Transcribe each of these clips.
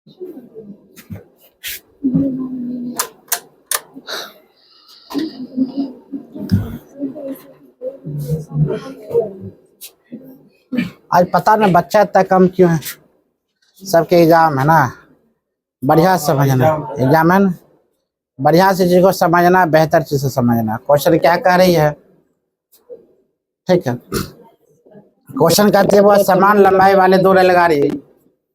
आज पता नहीं बच्चा इतना कम क्यों है। सबके एग्जाम है ना, बढ़िया से समझना एग्जाम है ना, बढ़िया से चीज को समझना, बेहतर चीज से समझना। क्वेश्चन क्या कह रही है, ठीक है। क्वेश्चन कहते हैं वो समान लंबाई वाले दो रेलगाड़ी,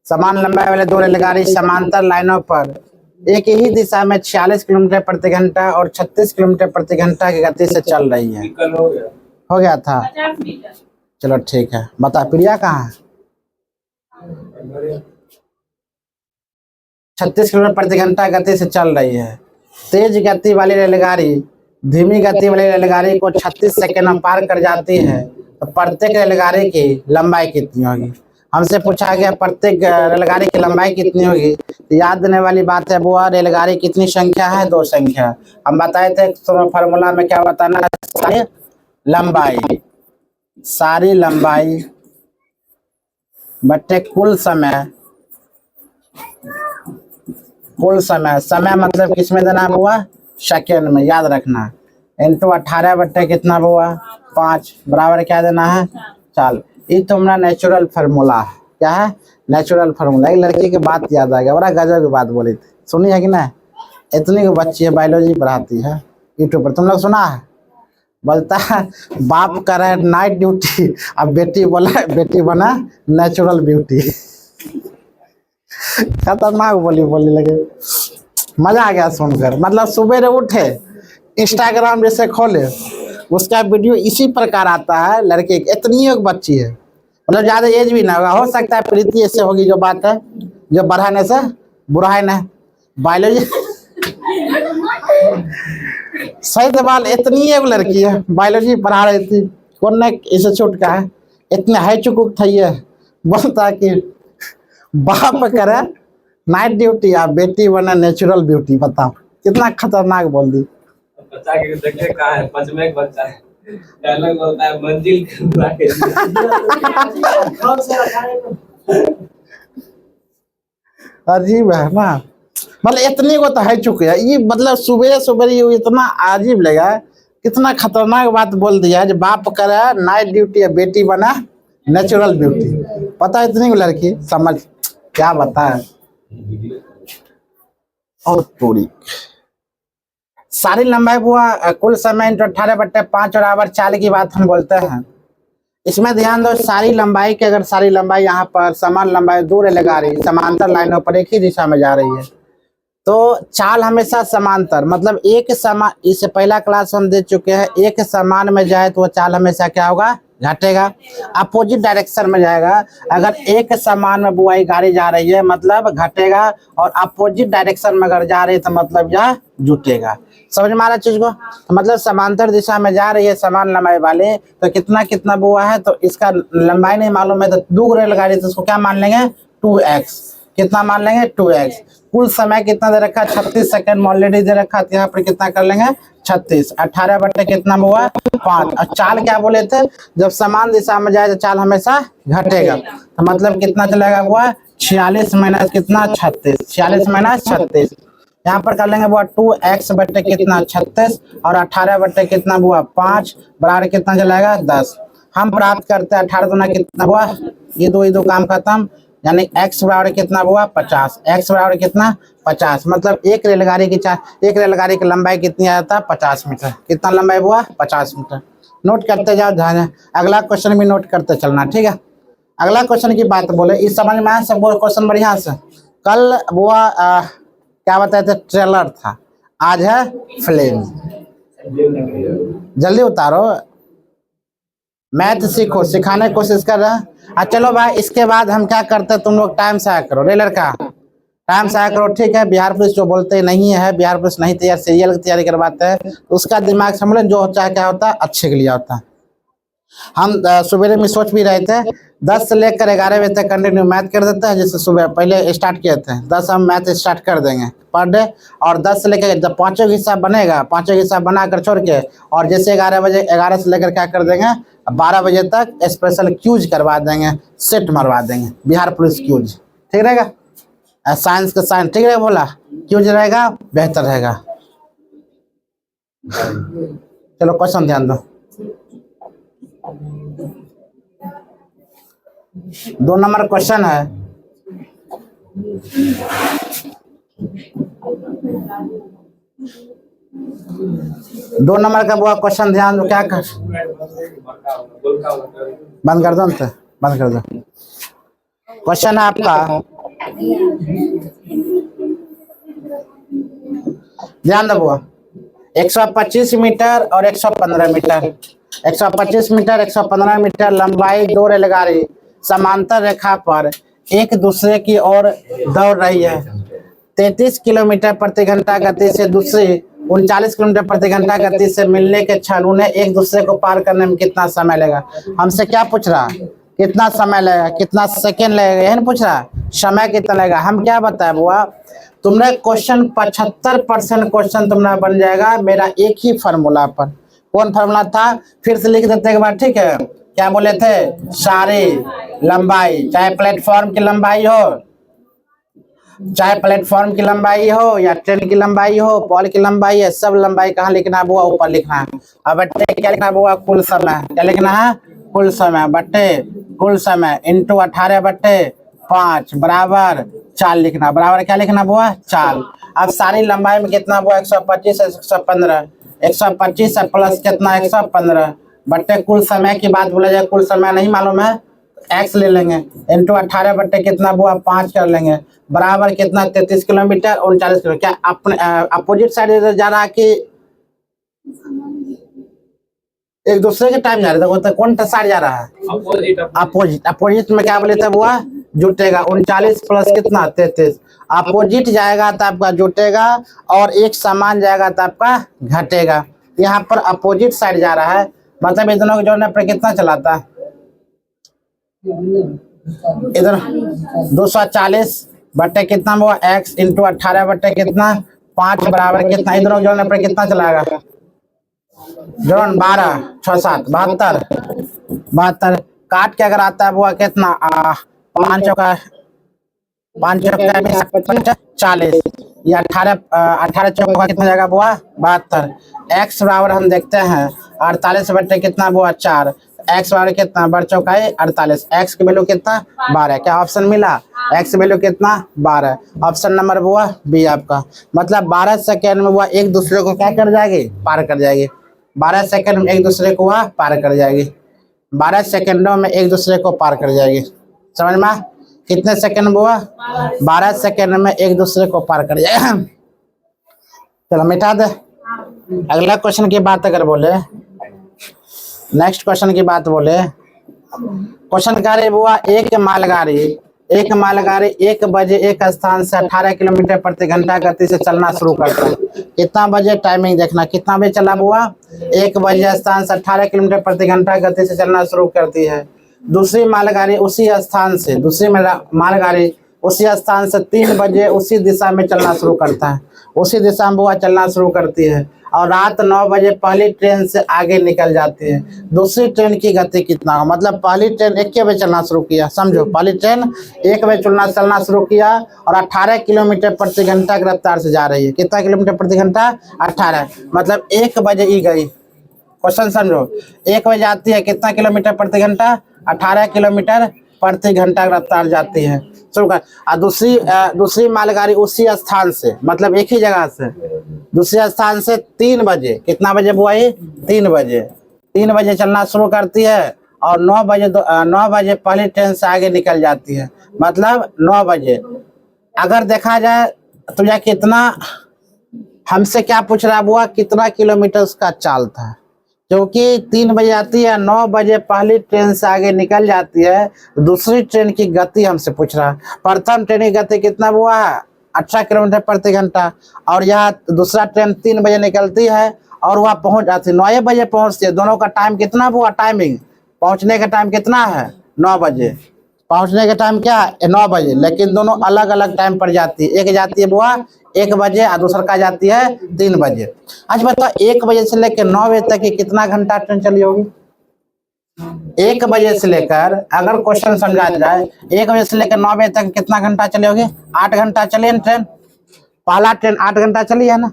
समान लंबाई वाले दो रेलगाड़ी समांतर लाइनों पर एक ही दिशा में 46 किलोमीटर प्रति घंटा और 36 किलोमीटर प्रति घंटा की गति से चल रही है। हो गया था, चलो ठीक है। बता प्रिया कहाँ है? 36 किलोमीटर प्रति घंटा गति से चल रही है। तेज गति वाली रेलगाड़ी धीमी गति वाली रेलगाड़ी को 36 सेकंड में पार कर जाती है, तो प्रत्येक रेलगाड़ी की लंबाई कितनी होगी? हमसे पूछा गया प्रत्येक रेलगाड़ी की लंबाई कितनी होगी। तो याद देने वाली बात है वो रेलगाड़ी कितनी संख्या है, दो संख्या। हम बताए थे फॉर्मूला में क्या बताना, सारी लंबाई, सारी लंबाई बटे कुल समय, कुल समय, समय मतलब किसमें देना हुआ, सेकेंड में, याद रखना। इंटू 18 बट्टे कितना हुआ 5 बराबर क्या देना है 4। ये तुम्हारा नेचुरल फार्मूला है। क्या है? Natural formula. एक लड़की की बात याद आ गया, बड़ा गजब की बात बोली थी, सुनी है कि ना? इतनी को बच्ची है बायोलॉजी पढ़ाती है यूट्यूब पर, तुम लोग सुना है? बोलता है बाप करे नाइट ड्यूटी, अब बेटी बोला बेटी बना नेचुरल ब्यूटी। खतरनाक बोली लगे, मजा आ गया सुनकर। मतलब सुबह उठे इंस्टाग्राम जैसे खोले, उसका वीडियो इसी प्रकार आता है। लड़के इतनी एक बच्ची है, मतलब ज्यादा एज भी ना होगा, हो सकता है प्रीति ऐसे होगी जो बात है, जो बढ़ाने से बुरा है ना। बायोलॉजी सही सवाल, इतनी एक लड़की है बायोलॉजी पढ़ा रही थी, कौन ना इसे छूट का है, इतने हाई चुकुक था ये, बोलता कि बाप करे नाइट ड्यूटी या बेटी बना नेचुरल ब्यूटी। बताओ कितना खतरनाक बोल दी। बच्चा के देखे कहाँ है, 5 में एक बच्चा है, डायलॉग बोलता है मंजिल अजीब है ना, मतलब इतनी को तो है चुके है ये, मतलब सुबह सुबह ये इतना अजीब लगा, कितना खतरनाक बात बोल दिया है। बाप करे नाइट ड्यूटी या बेटी बना नेचुरल ब्यूटी। पता है इतनी लड़की समझ क्या बताए। और पूरी सारी लंबाई हुआ कुल समय 18 बट्टे 5 बराबर 4 की बात हम बोलते हैं। इसमें ध्यान दो, सारी लंबाई के अगर सारी लंबाई यहाँ पर समान लंबाई दो रेलगाड़ी समांतर लाइनों पर एक ही दिशा में जा रही है, तो चाल हमेशा समांतर, मतलब एक समान, इससे पहला क्लास हम दे चुके हैं, एक समान में जाए तो वो चाल हमेशा क्या होगा, घटेगा। अपोजिट डायरेक्शन में जाएगा, अगर एक समान में बुआई गाड़ी जा रही है मतलब घटेगा, और अपोजिट डायरेक्शन में अगर जा रही है तो मतलब यह जुटेगा। समझ में आ रहा चीज को? तो मतलब समांतर दिशा में जा रही है समान लंबाई वाले, तो कितना कितना बुआ है, तो इसका लंबाई नहीं मालूम है तो दो रेलगाड़ी, तो इसको क्या मान लेंगे 2x। कितना मान लेंगे 2x। कुल समय कितना दे रखा है 36 सेकंड ऑलरेडी दे रखा है, यहाँ पर कितना कर लेंगे 36। 18 बट्टे कितना हुआ 5। और चाल क्या बोले थे, जब समान दिशा में जाए तो चाल हमेशा घटेगा, तो मतलब कितना चलेगा हुआ 46 माइनस कितना 36, 46 माइनस 36। यहाँ पर कर लेंगे वो 2x बट्टे कितना 36 और 18 बट्टे कितना हुआ 5 बराबर कितना चलाएगा 10। हम प्राप्त करते हैं 18 गुना कितना हुआ, ये दो काम खत्म, यानी x बराबर कितना हुआ 50। x बराबर कितना 50, मतलब एक रेलगाड़ी की लंबाई कितनी आता है 50 मीटर। कितना लंबाई हुआ 50 मीटर। नोट करते जाओ, अगला क्वेश्चन भी नोट करते चलना, ठीक है। अगला क्वेश्चन की बात बोले, इस समझ में आया सब क्वेश्चन बढ़िया से। कल वो क्या बताए थे, ट्रेलर था, आज है फिल्म। जल्दी उतारो, मैथ सीखो, सिखाने की कोशिश कर रहे हैं। चलो भाई, इसके बाद हम क्या करते हैं, तुम लोग टाइम से आया करो, रेलर का टाइम से आया करो, ठीक है। बिहार पुलिस जो बोलते नहीं है, बिहार पुलिस नहीं तैयार, सीरियल की तैयारी करवाते हैं, उसका दिमाग समझ जो चाहे क्या होता है अच्छे के लिए होता है। हम सुबह में सोच भी रहे थे 10 से लेकर 11 बजे तक कंटिन्यू मैथ कर देते हैं, जैसे सुबह पहले स्टार्ट किए थे 10 हम मैथ स्टार्ट कर देंगे पर डे, और 10 से लेकर जब पाँचों का हिस्सा बनेगा, पाँचों का हिस्सा बनाकर छोड़ के, और जैसे 11 से लेकर क्या कर देंगे 12 बजे तक स्पेशल क्यूज करवा देंगे, सेट मरवा देंगे, बिहार पुलिस क्यूज, ठीक रहेगा। साइंस का साइंस ठीक है बोला, क्यों रहेगा, बेहतर रहेगा। चलो क्वेश्चन ध्यान दो। 2 नंबर क्वेश्चन है। दो नंबर का वो क्वेश्चन ध्यान दो, क्या कर बंद कर दो ना, बंद कर दो। क्वेश्चन है आपका, ध्यान दो बुआ, 125 मीटर और 115 मीटर, 125 मीटर 115 मीटर लंबाई 2 रेलगाड़ी समांतर रेखा पर एक दूसरे की ओर दौड़ रही है। 33 किलोमीटर प्रति घंटा गति से दूसरी 39 किलोमीटर प्रति घंटा गति से मिलने के क्षण उन्हें एक दूसरे को पार करने में कितना समय लगेगा। हमसे क्या पूछ रहा, कितना समय लगेगा, कितना सेकेंड लगेगा, यही पूछ रहा, समय कितना लगेगा। हम क्या बताए बुआ, तुमने क्वेश्चन 75% क्वेश्चन तुम्हारा बन जाएगा मेरा एक ही फार्मूला पर। कौन फार्मूला था, फिर से लिख देते एक बार, ठीक है। क्या बोले थे, सारी लंबाई, चाहे प्लेटफॉर्म की लंबाई हो, चाहे प्लेटफॉर्म की लंबाई हो या ट्रेन की लंबाई हो, पॉल की लंबाई है, सब लंबाई कहाँ लिखना है बुआ, ऊपर लिखना है। अब बट्टे क्या लिखना है बुआ, कुल समय, क्या लिखना है, कुल समय बट्टे कुल समय इंटू 18/5 बराबर 4 लिखना, बराबर क्या लिखना बुआ, 4। अब सारी लंबाई में कितना बुआ, 125 है 115, 125 है प्लस कितना 115 बट्टे कुल समय की बात बोला जाए, कुल समय नहीं मालूम है, एक्स ले लेंगे इंटू 18 बट्टे कितना बुआ 5 कर लेंगे, बराबर कितना 33 किलोमीटर 39 किलोमीटर। क्या अपने अपोजिट साइड जा रहा है कि एक दूसरे के टाइम जा रहा है, कौन सा साइड जा रहा है, अपोजिट। अपोजिट में क्या बोले थे बुआ, जुटेगा, 39 प्लस कितना 33, अपोजिट जाएगा तो आपका जुटेगा और एक समान जाएगा तो आपका घटेगा। यहाँ पर अपोजिट साइड जा रहा है, मतलब इन दोनों को जोड़ने पर कितना चलाता है, इधर 240 बट्टे कितना हुआ x इंटू 18 बट्टे कितना 5 बराबर कितना, इधर जोड़ने पर कितना चलाएगा, जोड़ 12 6 7 72 काट के अगर आता है वो कितना 5 चौका 40 या 18 चौका कितना जाएगा बुआ 72। x बराबर हम देखते हैं 48 बट्टे कितना बुआ 4, x बराबर कितना बड़ चौकाई 48, x की वैल्यू कितना 12। क्या ऑप्शन मिला, x वैल्यू कितना 12, ऑप्शन नंबर बुआ बी आपका। मतलब 12 सेकेंड में वो एक दूसरे को क्या कर जाएगी, पार कर जाएगी। 12 सेकेंड में एक दूसरे को वह पार कर जाएगी, 12 सेकेंडों में एक दूसरे को पार कर जाएगी। समझ में, कितने सेकेंड बुआ, 12 सेकेंड में एक दूसरे को पार कर जाएगा। चलो मिटा दे। अगला क्वेश्चन की बात अगर बोले, नेक्स्ट क्वेश्चन की बात बोले, क्वेश्चन कह रहे बुआ एक मालगाड़ी 1 बजे एक स्थान से 18 किलोमीटर प्रति घंटा गति से चलना शुरू करता है। कितना बजे, टाइमिंग देखना, कितना बजे चला बुआ, 1 बजे स्थान से 18 किलोमीटर प्रति घंटा गति से चलना शुरू करती है। दूसरी मालगाड़ी उसी स्थान से 3 बजे उसी दिशा में चलना शुरू करता है, उसी दिशा में बुआ चलना शुरू करती है और रात 9 बजे पहली ट्रेन से आगे निकल जाती है। दूसरी ट्रेन की गति कितना हो, मतलब पहली ट्रेन 1 बजे चलना शुरू किया, समझो पहली ट्रेन 1 बजे चलना शुरू किया और 18 किलोमीटर प्रति घंटा की रफ्तार से जा रही है। कितना किलोमीटर प्रति घंटा, 18, मतलब 1 बजे ही गई। क्वेश्चन समझो, 1 बजे आती है, कितना किलोमीटर प्रति घंटा, 18 किलोमीटर प्रति घंटा रफ्तार जाती है शुरू कर। और दूसरी मालगाड़ी उसी स्थान से, मतलब एक ही जगह से, दूसरे स्थान से 3 बजे, कितना बजे बुआ, 3 बजे चलना शुरू करती है और 9 बजे पहली ट्रेन से आगे निकल जाती है, मतलब 9 बजे। अगर देखा जाए तो यह कितना, हमसे क्या पूछ रहा है बुआ, कितना किलोमीटर उसका चाल था, क्योंकि 3 बजे आती है, 9 बजे पहली ट्रेन से आगे निकल जाती है। दूसरी ट्रेन की गति हमसे पूछ रहा है। प्रथम ट्रेन की गति कितना हुआ है, 18 किलोमीटर प्रति घंटा, और यह दूसरा ट्रेन 3 बजे निकलती है और वह पहुंच जाती है, 9 बजे पहुंचती है। दोनों का टाइम कितना हुआ, टाइमिंग पहुंचने का टाइम कितना है, 9 बजे पहुंचने का टाइम क्या है, 9 बजे, लेकिन दोनों अलग अलग टाइम पर जाती है। एक जाती है बुआ 1 बजे और दूसरा का जाती है 3 बजे। आज बताओ 1 बजे से लेकर 9 बजे तक की कितना घंटा ट्रेन चली होगी, 1 बजे से लेकर, अगर क्वेश्चन समझा जाए, 1 बजे से लेकर 9 बजे तक कितना घंटा चली होगी? 8 घंटा चली है ट्रेन। पहला ट्रेन 8 घंटा चली है ना।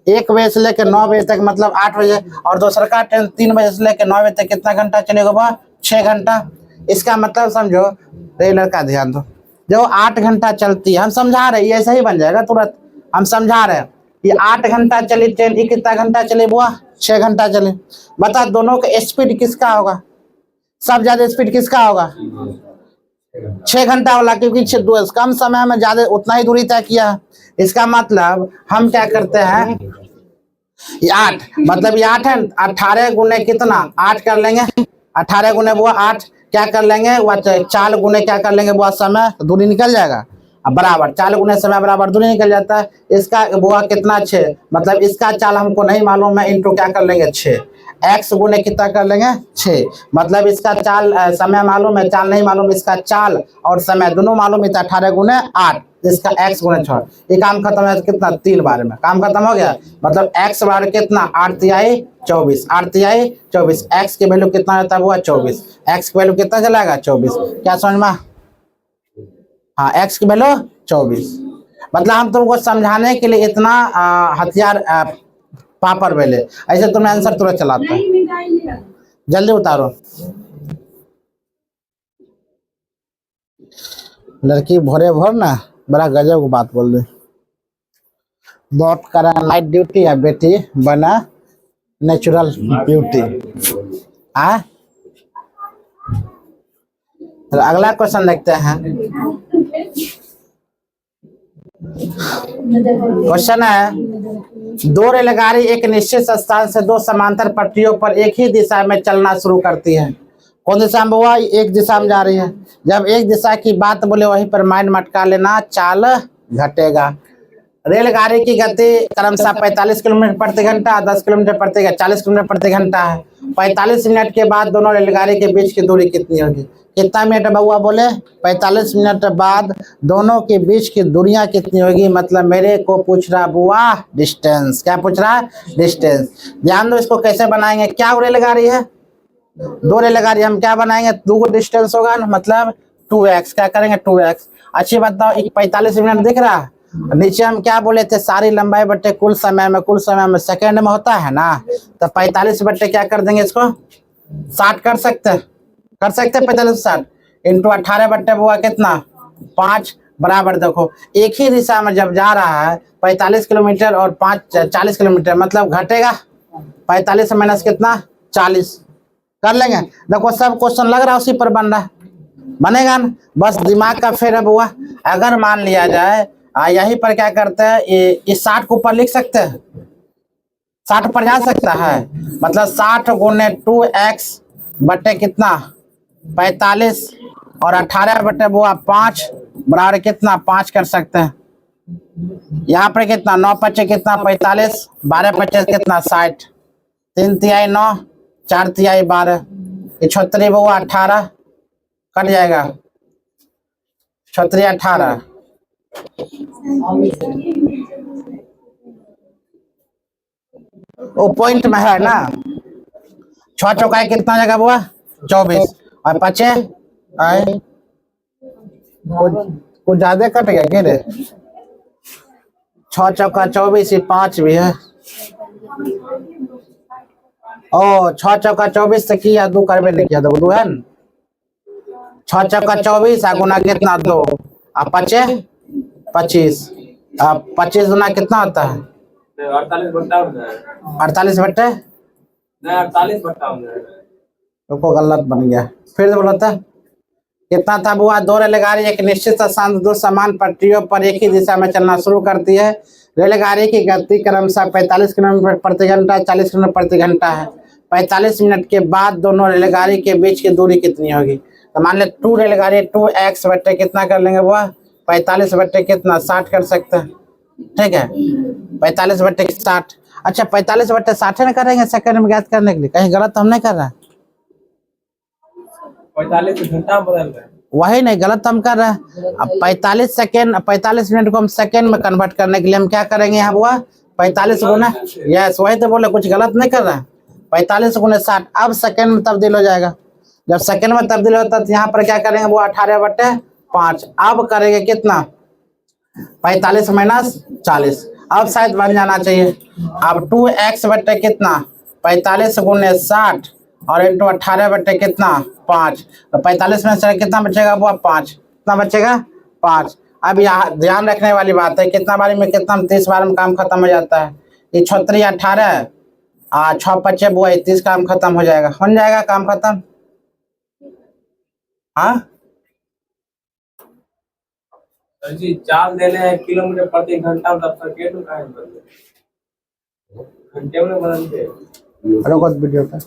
1 बजे से लेकर 9 बजे तक मतलब 8 बजे, और दूसरा का ट्रेन 3 बजे से लेकर 9 बजे तक कितना घंटा चलेगा? वह 6 घंटा। इसका मतलब समझो, रेलर का ध्यान दो, जो 8 घंटा चलती है, हम समझा रहे, ये ऐसा ही बन जाएगा तुरंत। हम समझा रहे हैं ये 8 घंटा चली ट्रेन, ये कितना घंटा चले बुआ? 6 घंटा चले। बता दोनों का स्पीड किसका होगा? सब ज्यादा स्पीड किसका होगा? 6 घंटा वाला, क्योंकि कम समय में ज्यादा उतना ही दूरी तय किया है। इसका मतलब हम क्या करते हैं, ये 8 मतलब ये 8 है, 18 गुने कितना? 8 कर लेंगे, 18 गुने वो 8 क्या कर लेंगे? वह 4 गुने क्या कर लेंगे? वो समय दूरी निकल जाएगा। अब बराबर 4 गुने समय बराबर दूरी निकल जाता है। इसका वो कितना? 6, मतलब इसका चाल हमको नहीं मालूम है, इंटू क्या कर लेंगे? 6। x गुने कितना कर लेंगे? 6। मतलब इसका चाल समय मालूम है, चाल नहीं मालूम। इसका चाल और समय दोनों मालूम है, 18 गुने 8, इसका x गुने 6। ये काम खत्म है कितना? 3 बार में काम खत्म हो गया। मतलब x बार कितना? 8 तिहाई 24, 8 तिहाई 24। x की वैल्यू कितना रहता है? वो 24। x की वैल्यू कितना चलाएगा? 24। क्या समझ में? हाँ, x की वैल्यू 24। मतलब हम तुमको समझाने के लिए इतना हथियार पापड़ बेले, ऐसे तुम्हें आंसर तुरंत चलाता है। जल्दी उतारो। लड़की भोरे भोर ना बड़ा गजब की बात बोल रही। बहुत करा नाइट ड्यूटी है बेटी, बना नेचुरल ब्यूटी। अगला क्वेश्चन देखते हैं। क्वेश्चन है, 2 रेलगाड़ी एक निश्चित स्थान से 2 समांतर पटरियों पर एक ही दिशा में चलना शुरू करती है। कौन दिशा में हुआ? एक दिशा में जा रही है। जब एक दिशा की बात बोले वहीं पर माइंड मटका लेना, चाल घटेगा। रेलगाड़ी की गति क्रमशः 45 किलोमीटर प्रति घंटा, 10 किलोमीटर प्रति 40 किलोमीटर प्रति घंटा है। 45 मिनट के बाद दोनों रेलगाड़ी के बीच की दूरी कितनी होगी? कितना मिनट बउआ बोले? 45 मिनट बाद दोनों के बीच की दूरियां कितनी होगी? मतलब मेरे को पूछ रहा बुआ डिस्टेंस। क्या पूछ रहा? डिस्टेंस। ध्यान दो, इसको कैसे बनाएंगे? क्या रेलगाड़ी है? 2 रेलगाड़ी, हम क्या बनाएंगे? 2 को डिस्टेंस होगा ना, मतलब 2x। क्या करेंगे? 2x। अच्छी बताओ, 45 मिनट दिख रहा है। नीचे हम क्या बोले थे? सारी लंबाई बट्टे कुल समय में, कुल समय में सेकंड में होता है ना। तो 45 बट्टे क्या कर देंगे? इसको 60 कर सकते हैं, 45 60 इंटू 18 बट्टे बुआ कितना? 5 बराबर। देखो एक ही दिशा में जब जा रहा है 45 किलोमीटर और 5 40 किलोमीटर, मतलब घटेगा। 45 माइनस कितना? 40 कर लेंगे। देखो सब क्वेश्चन लग रहा है उसी पर बन रहा है, बनेगा ना। बस दिमाग का फेर अब हुआ। अगर मान लिया जाए यहीं पर क्या करते हैं, ये 60 को ऊपर लिख सकते हैं, 60 पर जा सकता है। मतलब 60 गुने 2x बटे कितना? 45 और 18 बटे वो 5 बराबर कितना? 5 कर सकते हैं। यहाँ पर कितना? 9 पच्चे कितना? 45, 12 पच्चे कितना? 60, 3 तिहाई 9, 4 तिहाई 12, 76 वो 18 कट जाएगा। 36 18 वो पॉइंट में है ना। 6 चौकाई कितना जगह हुआ? 24 और 5 आए कुछ ज्यादा कट गया क्या रे? 6 चौका 24, 5 भी है। ओ 6 चौका 24 से किया, 2 करबे नहीं किया, 2 है ना। 6 चौका 24 गुना कितना? 2 और 5 25, 25 गुना कितना होता है? 48 बट्टा 48 बट्टे 48 बट्टा तो गलत बन गया। फिर से बोला था कितना था बुआ? 2 रेलगाड़ी एक निश्चित स्थान 2 समान पटरियों पर एक ही दिशा में चलना शुरू करती है। रेलगाड़ी की गति क्रमशः 45 किलोमीटर प्रति घंटा, 40 किलोमीटर प्रति घंटा है। 45 मिनट के बाद दोनों रेलगाड़ी के बीच की दूरी कितनी होगी? तो मान ले 2 रेलगाड़ी 2x बट्टे कितना कर लेंगे बुआ? 45 बट्टे कितना? 60 कर सकते हैं। ठीक है, 45 बट्टे 60। अच्छा 45 बट्टे 60 ना करेंगे सेकंड में ज्ञात करने के लिए, कहीं गलत हम नहीं कर रहे हैं? 45 घंटा बदल रहे हैं, वही नहीं गलत हम कर रहे हैं। अब 45 सेकेंड 45 मिनट को हम सेकेंड में कन्वर्ट करने के लिए हम क्या करेंगे? यहाँ हुआ 45 गुना, यस वही तो बोले, कुछ गलत नहीं कर रहा है। 45 गुने 60 अब सेकेंड में तब्दील हो जाएगा। जब सेकंड में तब्दील होता है तो यहाँ पर क्या करेंगे वो 18/5। अब करेंगे कितना 45 माइनस 40। अब शायद बन जाना चाहिए। अब 2x बटे कितना 45 गुने 60 और इंटू 18 बटे कितना 5। तो 45 में से कितना बचेगा वो 5। कितना बचेगा 5। अब यहाँ ध्यान रखने वाली बात है कितना बारी में कितना 30 बार में काम खत्म हो जाता है। ये 36 18 6 5 वो 30 काम खत्म हो जाएगा। हो जाएगा काम खत्म। हाँ सर जी चाल देने हैं किलोमीटर प्रति घंटा, तब सर्किट में काहे बदले घंटे में बदलते रुको वीडियो पे।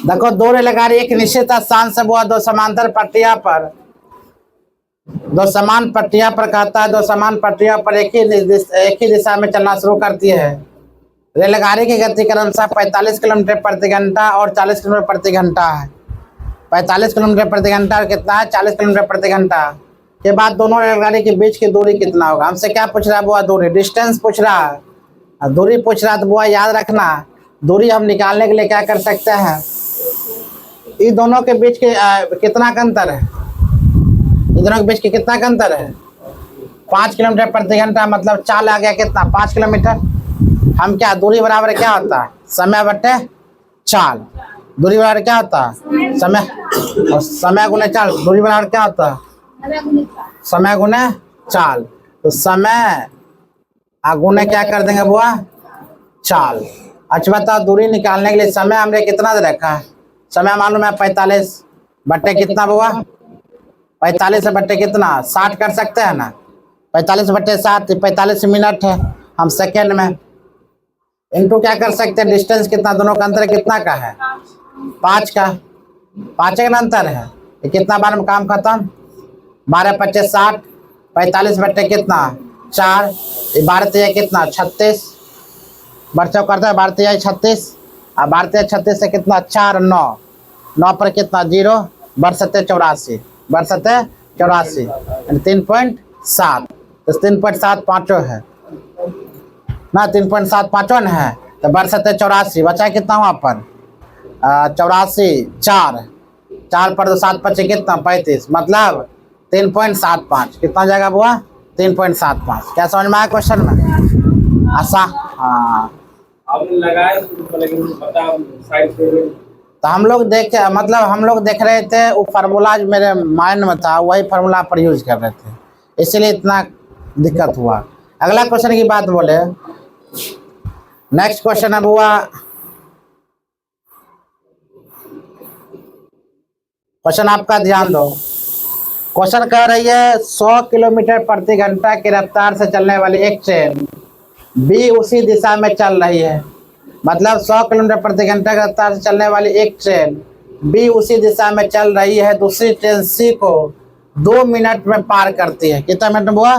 देखो दो रेलगाड़ी एक निश्चित स्थान से वो दो समांतर पट्टिया पर दो समान पट्टिया पर कहता है दो समान पट्टियों पर एक ही दिशा में चलना शुरू करती है। रेलगाड़ी की गति क्रमशः 45 किलोमीटर प्रति घंटा और 40 किलोमीटर प्रति घंटा है। 45 किलोमीटर प्रति घंटा और कितना है 40 किलोमीटर प्रति घंटा के बाद दोनों रेलगाड़ी के बीच की दूरी कितना होगा। हमसे क्या पूछ रहा है बुआ दूरी, डिस्टेंस पूछ रहा है, दूरी पूछ रहा है। तो बुआ याद रखना दूरी हम निकालने के लिए क्या कर सकते हैं, इन दोनों के बीच के कितना का अंतर है, इन दोनों के बीच के कितना का अंतर है 5 किलोमीटर प्रति घंटा। मतलब चाल आ गया कितना 5 किलोमीटर। हम क्या दूरी बराबर क्या होता है समय बटे चाल। दूरी बराबर क्या होता है समय, और समय गुने चाल। दूरी बराबर क्या होता है समय गुने चाल। तो समय गुने क्या कर देंगे बुआ चाल। अच्छा बताओ दूरी निकालने के लिए समय हमने कितना दे रखा है। समय मालूम है 45 बट्टे कितना बुआ 45 बट्टे कितना 60 कर सकते हैं ना। 45 बट्टे 60 45 मिनट है। हम सेकेंड में इनटू क्या कर सकते हैं डिस्टेंस कितना दोनों का अंतर कितना का है 5 का। 5 का अंतर है। ये कितना बार में काम खत्म 12 25 60 45 बट्टे कितना 4 12 3 कितना 36 बच्चों करता है 12 3 36 और 12 3 36 से कितना 4 9 9 पर कितना 0 बरसते 84 बरसते 84 3.7 तो 3.7 पाँचों है ना 3.7 पाँचों है। तो बरसते 84 बचा कितना वहाँ पर 84 4 पर 2 7 5 कितना 35 मतलब 3.75 कितना जाएगा बुआ 3.75। क्या समझ में आया क्वेश्चन में आशा। हाँ आपने लगाया लेकिन पता साइड से तो हम लोग देख रहे थे वो फार्मूला मेरे माइंड में था वही फार्मूला पर यूज कर रहे थे इसलिए इतना दिक्कत हुआ। अगला क्वेश्चन की बात बोले नेक्स्ट क्वेश्चन है बुआ क्वेश्चन आपका ध्यान दो। क्वेश्चन कह रही है 100 किलोमीटर प्रति घंटा की रफ्तार से चलने वाली एक ट्रेन बी उसी दिशा में चल रही है। मतलब 100 किलोमीटर प्रति घंटा की रफ्तार से चलने वाली एक ट्रेन बी उसी दिशा में चल रही है। दूसरी ट्रेन सी को 2 मिनट में पार करती है। कितना मिनट में हुआ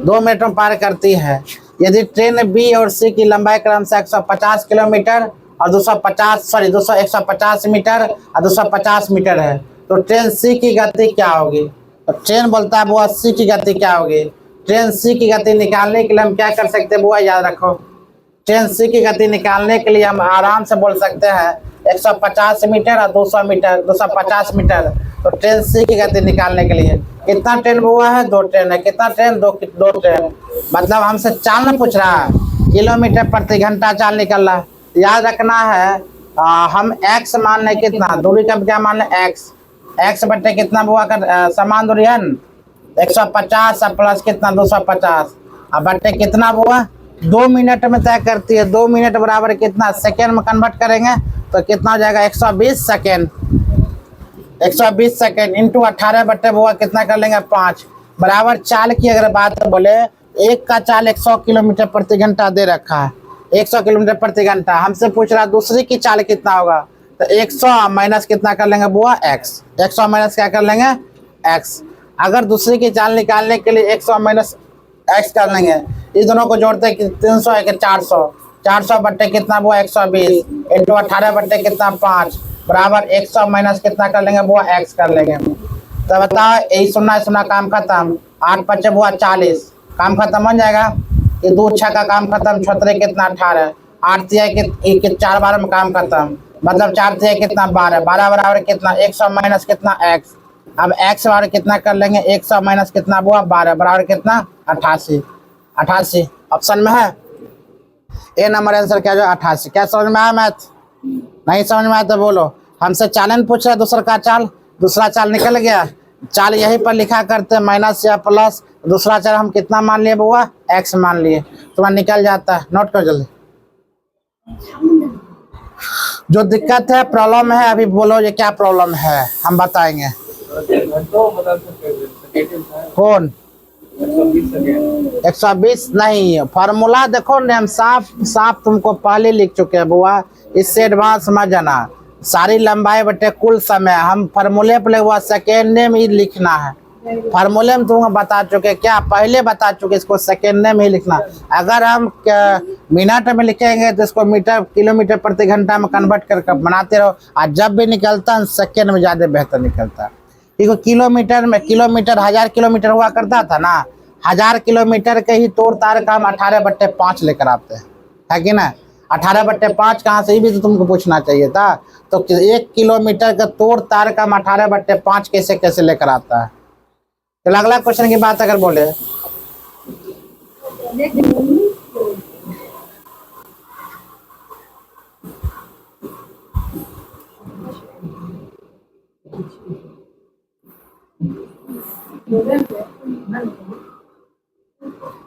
2 मिनट में पार करती है। यदि ट्रेन बी और सी की लंबाई क्रमशः 150 किलोमीटर और 150 मीटर और 250 मीटर है तो ट्रेन सी की गति क्या होगी। तो ट्रेन बोलता है बुआ सी की गति क्या होगी। ट्रेन सी की गति निकालने के लिए हम क्या कर सकते हैं बुआ याद रखो। ट्रेन सी की गति निकालने के लिए हम आराम से बोल सकते हैं 150 मीटर और 200 मीटर 250 मीटर। तो ट्रेन सी की गति निकालने के लिए कितना ट्रेन हुआ है 2 ट्रेन है। कितना ट्रेन 2 ट्रेन। मतलब हमसे चाल ना पूछ रहा है किलोमीटर प्रति घंटा चाल निकल रहा है। याद रखना है हम x मान लें कितना दूरी का क्या मान लें x बट्टे कितना हुआ कर समान दूरी है 150 प्लस कितना 250 अब बट्टे कितना हुआ 2 मिनट में तय करती है। 2 मिनट बराबर कितना सेकेंड में कन्वर्ट करेंगे तो कितना हो जाएगा 120 सेकेंड। 120 सेकेंड इंटू 18 बट्टे हुआ कितना कर लेंगे 5 बराबर। चाल की अगर बात बोले एक का चाल 100 किलोमीटर प्रति घंटा दे रखा है 100 किलोमीटर प्रति घंटा। हमसे पूछ रहा दूसरी की चाल कितना होगा तो 100 माइनस कितना कर लेंगे बुआ x। 100 माइनस क्या कर लेंगे x। अगर दूसरी की चाल निकालने के लिए 100 माइनस x कर लेंगे इस दोनों को जोड़ते 300 है 400 बट्टे कितना बुआ 120 इंटू 18 बट्टे कितना 5 बराबर 100 माइनस कितना कर लेंगे बुआ x कर लेंगे। तो बताओ यही सुनना काम खत्म 8 5 बुआ 40 काम खत्म हो जाएगा। ये 2 6 का काम खत्म 6 कितना 18 8 तिहाई के 4 बार में काम खत्म, मतलब 4 तिहाई कितना 12, 12 बराबर कितना 100 माइनस कितना x। अब x बराबर कितना कर लेंगे, 100 माइनस कितना हुआ 12 बराबर कितना 88। 88 ऑप्शन में है, ए नंबर आंसर क्या जो 88। क्या समझ में आया मैथ? नहीं समझ में आया तो बोलो। हमसे चालन पूछ रहा है दूसरा का चाल, दूसरा चाल निकल गया, चाल यहीं पर लिखा करते माइनस या प्लस, दूसरा चाल हम कितना मान लिए बुआ x मान लिए, तुम्हारा निकल जाता है। नोट करो जल्दी। जो दिक्कत है प्रॉब्लम है, अभी बोलो ये क्या प्रॉब्लम है हम बताएंगे। घंटों बदल सकते हैं। कौन 120 सेकेंड। 120 नहीं, फार्मूला देखो ना, हम साफ साफ तुमको पहले लिख चुके हैं बुआ, इससे एडवांस मत जाना। सारी लंबाई बटे कुल समय, हम फार्मूले पर हुआ सेकेंड में ही लिखना है। फार्मूले में तुमको बता चुके, क्या पहले बता चुके, इसको सेकेंड में ही लिखना। अगर हम मिनट में लिखेंगे तो इसको मीटर किलोमीटर प्रति घंटा में कन्वर्ट करके बनाते रहो, और जब भी निकलता है सेकेंड में ज़्यादा बेहतर निकलता है। देखो किलोमीटर में, किलोमीटर 1000 किलोमीटर हुआ करता था ना, 1000 किलोमीटर के ही तोड़ तार का हम 18/5 लेकर आते हैं, है कि ना। 18/5 कहाँ से, भी तो तुमको पूछना चाहिए था। तो 1 किलोमीटर का तोड़ तार का हम 18/5 कैसे कैसे लेकर आता है। तो अगला क्वेश्चन की बात अगर बोले,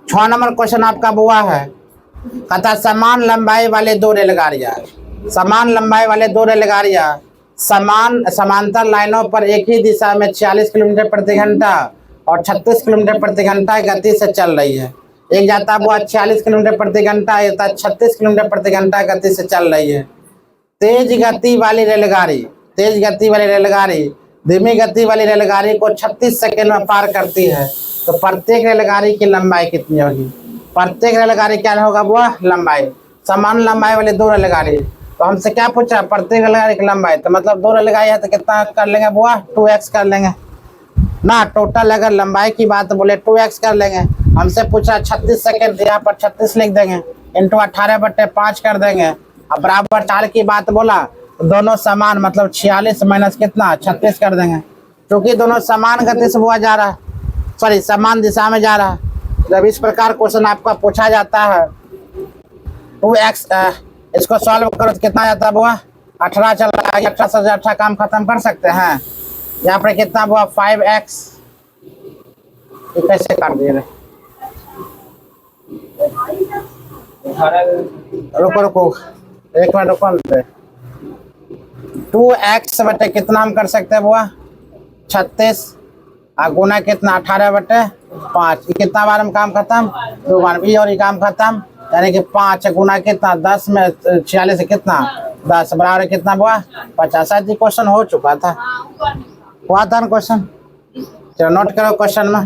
छह नंबर क्वेश्चन आपका बुआ है, कहता समान लंबाई वाले दो रेलगाड़ियां, समान लंबाई वाले दो रेलगाड़ियां समांतर लाइनों पर एक ही दिशा में 46 किलोमीटर प्रति घंटा और 36 किलोमीटर प्रति घंटा गति से चल रही है। एक जाता बुआ 46 किलोमीटर प्रति घंटा, एक जाता 36 किलोमीटर प्रति घंटा गति से चल रही है। तेज गति वाली रेलगाड़ी, तेज गति वाली रेलगाड़ी धीमी गति वाली रेलगाड़ी को 36 सेकंड में पार करती है, तो प्रत्येक रेलगाड़ी की लंबाई कितनी होगी। प्रत्येक रेलगाड़ी क्या होगा बुआ लंबाई, समान लंबाई वाली दो रेलगाड़ी। तो हमसे क्या पूछा, प्रत्येक रेलगाड़ी की लंबाई, तो मतलब दो रेलगाड़ी है तो कितना कर लेंगे बुआ 2x कर लेंगे ना। टोटल अगर लंबाई की बात बोले 2x कर लेंगे। हमसे पूछा 36 सेकंड, यहाँ पर 36 लिख देंगे, इंटू 18/5 कर देंगे। अब बराबर चाल की बात बोला तो दोनों समान, मतलब 46 माइनस कितना 36 कर देंगे। क्योंकि दोनों समान गति से हुआ जा रहा है, सॉरी समान दिशा में जा रहा है। जब इस प्रकार क्वेश्चन आपका पूछा जाता है 2x, इसको सॉल्व करो तो कितना जाता है बुआ 18 चल रहा है, 18 से 18 काम खत्म कर सकते हैं। यहाँ पर कितना बुआ 5x, ये कैसे कर दिए रे, रुको रुको एक मिनट रुको, 2x बटे कितना हम कर सकते हैं बुआ 36, और गुना कितना 18/5, कितना बार में काम खत्म 2 बार, भी और ये काम खत्म, यानी कि 5 गुना कितना 10 में 46 से कितना 10 बराबर कितना बुआ 50। जी क्वेश्चन हो चुका था, हुआ था ना क्वेश्चन। चलो नोट करो क्वेश्चन में।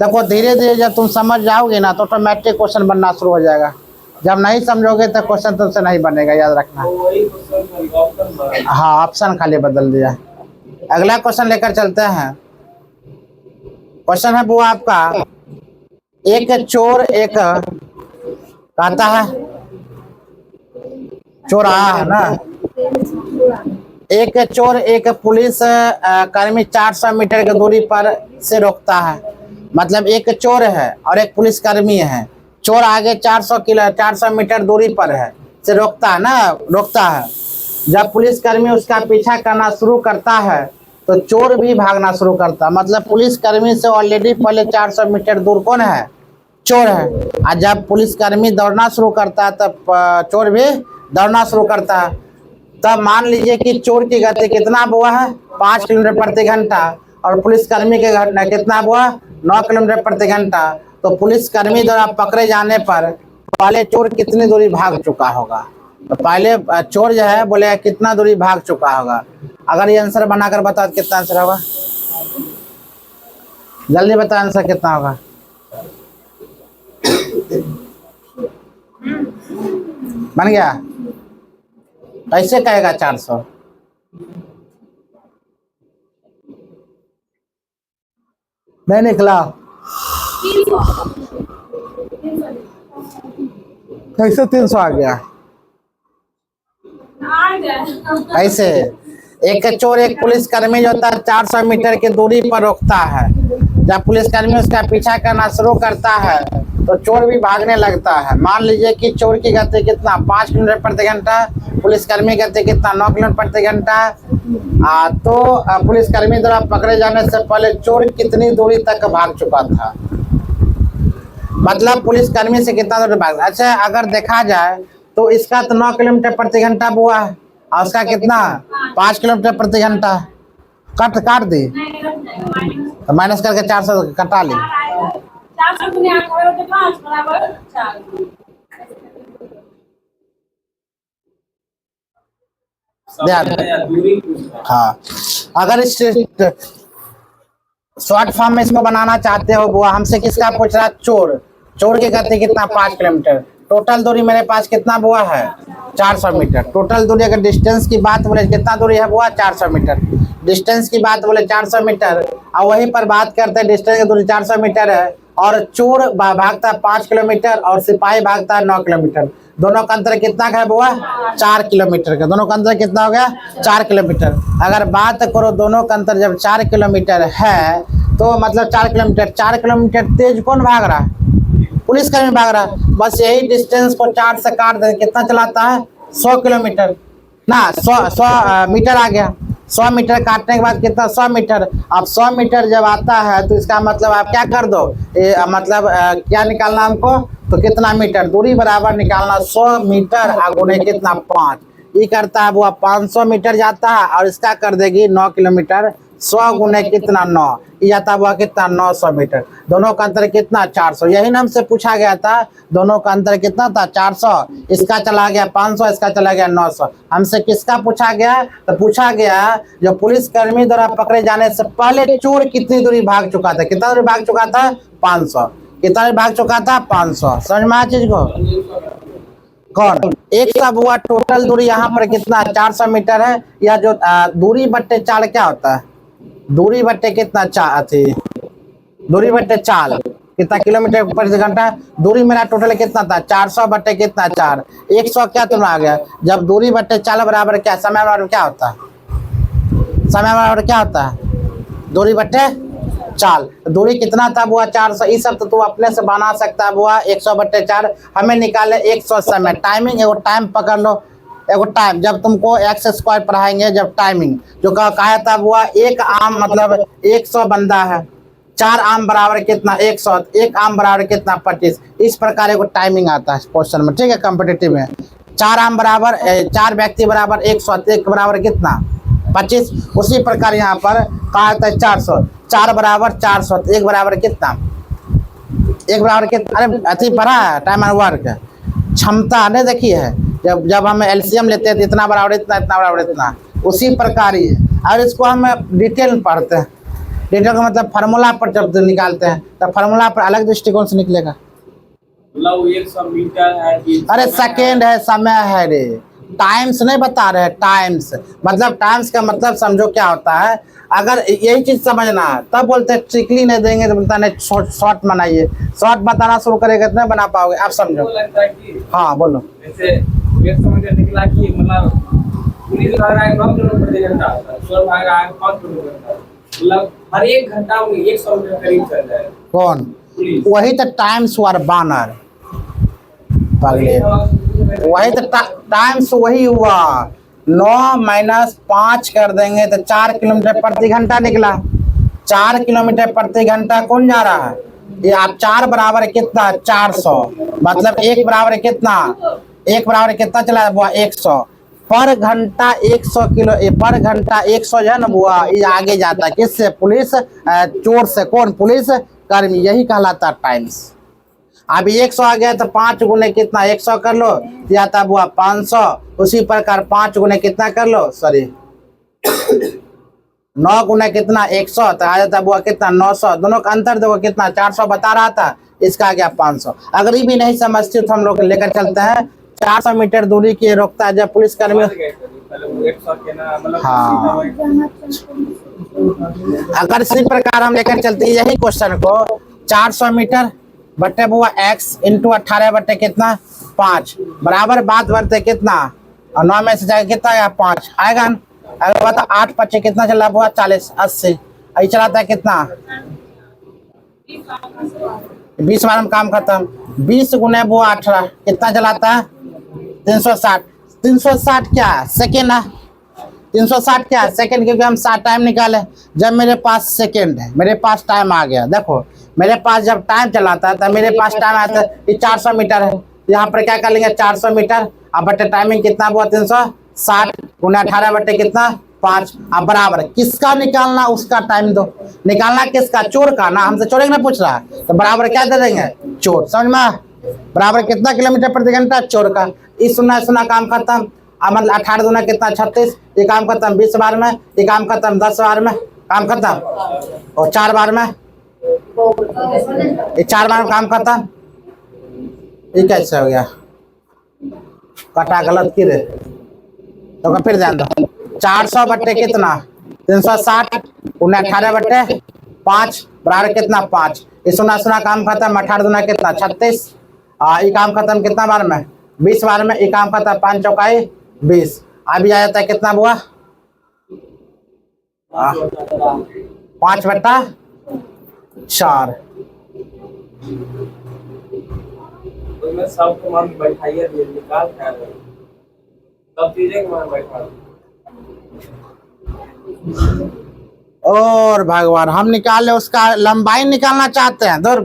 देखो धीरे धीरे जब तुम समझ जाओगे ना तो ऑटोमेटिक क्वेश्चन बनना शुरू हो जाएगा। जब नहीं समझोगे तो क्वेश्चन तुमसे नहीं बनेगा, याद रखना। हाँ ऑप्शन खाली बदल दिया। अगला क्वेश्चन लेकर चलते हैं। क्वेश्चन है बुआ आपका, एक चोर एक कहता है, चोर आया है ना, एक चोर एक पुलिस कर्मी 400 मीटर की दूरी पर से रोकता है। मतलब एक चोर है और एक पुलिस कर्मी है, चोर आगे 400 मीटर दूरी पर है से रोकता है ना, रोकता है। जब पुलिस कर्मी उसका पीछा करना शुरू करता है तो चोर भी भागना शुरू करता है। मतलब पुलिस कर्मी से ऑलरेडी पहले 400 मीटर दूर कौन है, चोर है। और जब पुलिस कर्मी दौड़ना शुरू करता है तब चोर भी दौड़ना शुरू करता है। तब मान लीजिए कि चोर की गति कितना हुआ है 5 किलोमीटर प्रति घंटा और पुलिस कर्मी के घटना कितना हुआ 9 किलोमीटर प्रति घंटा। तो पुलिस कर्मी द्वारा पकड़े जाने पर पहले चोर कितनी दूरी भाग चुका होगा। तो पहले चोर जो है बोले कितना दूरी भाग चुका होगा। अगर ये आंसर बनाकर बताओ तो कितना आंसर होगा, जल्दी बताओ आंसर कितना होगा। बन गया, कैसे कहेगा 400, नहीं निकला, कैसे 300 आ गया। ऐसे एक चोर एक पुलिसकर्मी जो होता है 400 मीटर की दूरी पर रोकता है। जब पुलिसकर्मी उसका पीछा करना शुरू करता है तो चोर भी भागने लगता है। मान लीजिए कि चोर की गति कितना 5 किलोमीटर प्रति घंटा, पुलिसकर्मी गति कितना 9 किलोमीटर प्रति घंटा। तो पुलिसकर्मी द्वारा पकड़े जाने से पहले चोर कितनी दूरी तक भाग चुका था, मतलब पुलिसकर्मी से कितना दूर भाग। अच्छा, अगर देखा जाए तो इसका तो 9 किलोमीटर प्रति घंटा हुआ है और उसका कितना 5 किलोमीटर प्रति घंटा। काट दी तो माइनस करके 400 कटा ली। 400 गुना 5 बराबर 4। हाँ, अगर इस शॉर्ट फॉर्म में इसको बनाना चाहते हो, वो हमसे किसका पूछ रहा? चोर। चोर की गति कितना 5 किलोमीटर। टोटल दूरी मेरे पास कितना हुआ है 400 मीटर। टोटल दूरी अगर डिस्टेंस की बात बोले कितना दूरी है हुआ 400 मीटर। डिस्टेंस की बात बोले 400 मीटर और वहीं पर बात करते हैं डिस्टेंस की दूरी 400 मीटर है और चोर भागता है 5 किलोमीटर और सिपाही भागता है 9 किलोमीटर। दोनों का अंतर कितना है हुआ 4 किलोमीटर का। दोनों का अंतर कितना हो गया 4 किलोमीटर। अगर बात करो दोनों का अंतर जब 4 किलोमीटर है तो मतलब 4 किलोमीटर तेज कौन भाग रहा है? पुलिसकर्मी भाग रहा है। बस यही डिस्टेंस को 4 से काट दे कितना चलाता है 100 किलोमीटर ना 100 मीटर आ गया। 100 मीटर काटने के बाद कितना 100 मीटर। अब 100 मीटर जब आता है तो इसका मतलब आप क्या कर दो मतलब क्या निकालना हमको तो कितना मीटर दूरी बराबर निकालना 100 मीटर गुने कितना 5। ये करता है वो 500 मीटर जाता है और इसका कर देगी 9 किलोमीटर। 100 गुने कितना 9 ये जाता हुआ कितना 900 मीटर। दोनों का अंतर कितना 400। यही ना हमसे पूछा गया था दोनों का अंतर कितना था 400। इसका चला गया 500, इसका चला गया 900। हमसे किसका पूछा गया तो पूछा गया जो पुलिसकर्मी द्वारा पकड़े जाने से पहले चोर कितनी दूरी भाग चुका था। कितना दूरी भाग चुका था 500। कितना दूरी भाग चुका था 500। समझ में आया चीज को कौन एक सब हुआ। टोटल दूरी यहाँ पर कितना 400 मीटर है। या जो दूरी बट्टे चाल क्या होता है दूरी बट्टे कितना थी दूरी बट्टे चाल कितना किलोमीटर प्रति घंटा। दूरी मेरा टोटल कितना था 400 बट्टे कितना 4 100 क्या तुम आ गया। जब दूरी बट्टे चाल बराबर क्या समय बराबर क्या होता है समय बराबर क्या होता है दूरी बट्टे चाल। दूरी कितना था बुआ 400। ये सब तो तू अपने से बना सकता है बुआ 100 बट्टे 4। हमें निकाले 100 समय। टाइमिंग एगो टाइम पकड़ लो एगो टाइम जब तुमको एक्स स्क्वायर पढ़ाएंगे जब टाइमिंग जो कहा था बुआ एक आम मतलब 100 बंदा है 4 आम बराबर कितना 100 1 आम बराबर कितना 25। इस प्रकार एगो टाइमिंग आता है क्वेश्चन में ठीक है कॉम्पिटिटिव में। 4 आम बराबर 4 व्यक्ति बराबर 100 1 बराबर कितना 25। उसी प्रकार यहाँ पर कहा था 400 4 बराबर 400 1 बराबर कितना 1 बराबर कितना। अरे अति पढ़ा है टाइम एंड वर्क क्षमता ने देखी है। जब हम एलसीएम लेते हैं तो इतना बराबर इतना इतना बराबर इतना उसी प्रकार ही है। और इसको हम डिटेल में पढ़ते हैं। डिटेल का मतलब फार्मूला पर जब निकालते हैं तो फार्मूला पर अलग दृष्टिकोण से निकलेगा। मतलब 100 मीटर है अरे सेकेंड है समय है रे टाइम्स नहीं बता रहे टाइम्स। मतलब टाइम्स का मतलब समझो क्या होता है। अगर यही चीज समझना तब बोलते हैं ट्रिकली नहीं देंगे तो बोलता नहीं शॉर्ट बनाइए। शॉर्ट बताना शुरू करेगा तो नहीं बना पाओगे। आप समझो हाँ बोलो। जैसे 100 मीटर निकला कि मतलब पुलिस भाग रहा है 9 किलोमीटर प्रति घंटा चोर भाग रहा है 5 किलोमीटर मतलब हर 1 घंटा में 100 मीटर करीब चल जाए कौन वही तो टाइम्स वर बानर पगले वही तो टाइम्स वही हुआ 9 - 5 कर देंगे तो 4 किलोमीटर प्रति घंटा निकला। 4 किलोमीटर प्रति घंटा कौन जा रहा है ये आप 4 बराबर कितना 400 मतलब 1 बराबर कितना 1 बराबर कितना चला बुआ 100 पर घंटा 100 किलो पर घंटा 100 जो है ना बुआ ये आगे जाता है किससे पुलिस चोर से। कौन पुलिस कर्मी यही कहलाता टाइम्स। अब 100 आ गया तो 5 गुने कितना 100 कर लो जाता बुआ 500। उसी प्रकार 5 गुने कितना कर लो सॉरी 9 गुने कितना 100 तो आ जाता बुआ कितना 900। दोनों का अंतर देखो कितना 400 बता रहा था इसका आ गया 500। अगर ये भी नहीं समझते तो हम लोग लेकर चलते हैं 400 मीटर दूरी की रोकता है जब पुलिसकर्मी। हाँ अगर इसी प्रकार हम लेकर चलते हैं यही क्वेश्चन को 400 मीटर बट्टे बुआ x × 18 बट्टे कितना 5 बराबर बात बढ़ते कितना और 9 में से जाके कितना आया 5 आएगा ना। अगर बता 8 5 कितना चला हुआ 40 80 यही चलाता है कितना 20 बार में काम खत्म 20 गुने बुआ 18 कितना चलाता है 360 360 क्या सेकेंड है 360 क्या सेकंड क्योंकि हम 7 टाइम निकाले जब मेरे पास सेकंड है मेरे पास टाइम आ गया देखो मेरे पास जब टाइम चलाता है तब मेरे पास टाइम आता है ये 400 मीटर है यहाँ पर क्या कर लेंगे 400 मीटर अब बटे टाइमिंग कितना हुआ 360 गुना 18 बटे कितना 5 अब बराबर किसका निकालना उसका टाइम दो निकालना किसका चोर का ना हमसे चोर ना पूछ रहा है तो बराबर क्या दे देंगे चोर समझ में बराबर कितना किलोमीटर प्रति घंटा चोर का इस सुना सुना काम खत्म मतलब 18 दूना कितना 36 ये काम खत्म 20 बार में ये काम खत्म 10 बार में काम खत्म और 4 बार में ये 4 बार में काम खत्म ये कैसे हो गया कटा गलत की रे तो फिर ध्यान दो 400 बट्टे कितना 360 उन्हें 18 बट्टे 5 बराबर कितना 5 ये सुना सुना काम खत्म 18 दूना कितना 36 ये काम खत्म कितना बार में 20 बार में ये काम खत्म 5 चौकाई 20 अभी आ जाता है कितना हुआ 5 बट्टा 4 उसमें सब को मान बैठाइए निकाल सब चीजें के मान बैठा और भगवान हम निकाल ले उसका लंबाई निकालना चाहते हैं दूर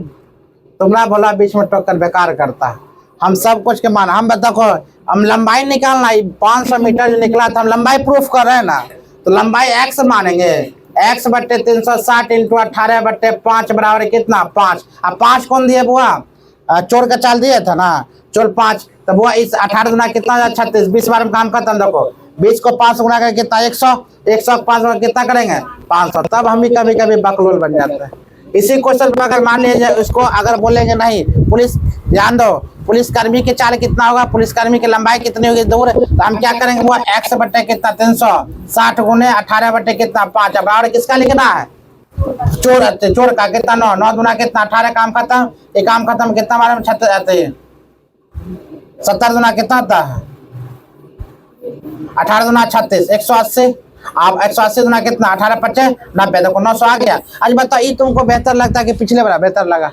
तुमरा भोला बीच में टक्कर बेकार करता है हम सब कुछ के मान हम देखो हम लंबाई निकालना 500 मीटर जो निकला था हम लंबाई प्रूफ कर रहे हैं ना तो लंबाई x मानेंगे x बट्टे 360 इंटू 18 बट्टे 5 बराबर कितना 5 अब 5 कौन दिए बुआ चोर का चाल दिया था ना चोर 5 तो बुआ इस 18 गुना कितना 36 20 बार में काम खत्म देखो 20 को 5 गुना करके कितना 100 100 5 कितना करेंगे 500 तब हम भी कभी कभी बकलोल बन जाते हैं इसी क्वेश्चन पर अगर मान लीजिए उसको अगर बोलेंगे नहीं पुलिस ध्यान दो पुलिस कर्मी के चाल कितना होगा पुलिस कर्मी की लंबाई कितनी होगी दूर तो हम क्या करेंगे वो x बट्टे कितना 360 गुने 18 बट्टे कितना 5 अब बराबर किसका लिखना है चोर का कितना 9 9 दूना कितना 18 काम खत्म ये काम खत्म कितना बार में 36 आते हैं 70 दूना कितना आता है 18 दूना 36 180 आप 180 दूना कितना 18 25 90 देखो 900 आ गया आज बताओ ये तुमको बेहतर लगता है कि पिछले वाला बेहतर लगा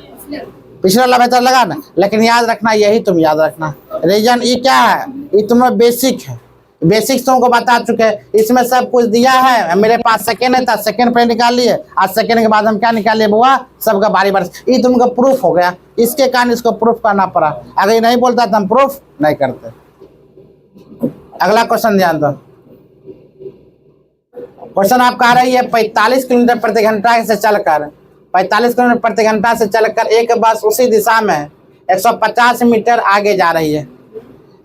पिछले वाला बेहतर लगा ना लेकिन याद रखना यही तुम याद रखना रीजन ये क्या है ये तुम्हारा बेसिक है बेसिक्स तुमको बता चुके हैं इसमें सब कुछ दिया है मेरे पास सेकेंड है था सेकेंड पे निकाल लिए आज सेकेंड के बाद हम क्या निकाल लिए बुआ सबका बारी बारी ये तुमको प्रूफ हो गया इसके कारण इसको प्रूफ करना पड़ा अगर ये नहीं बोलता तो हम प्रूफ नहीं करते अगला क्वेश्चन ध्यान दो क्वेश्चन आपका आ रही है 45 किलोमीटर प्रति घंटा से चलकर 45 किलोमीटर प्रति घंटा से चलकर एक बस उसी दिशा में 150 मीटर आगे जा रही है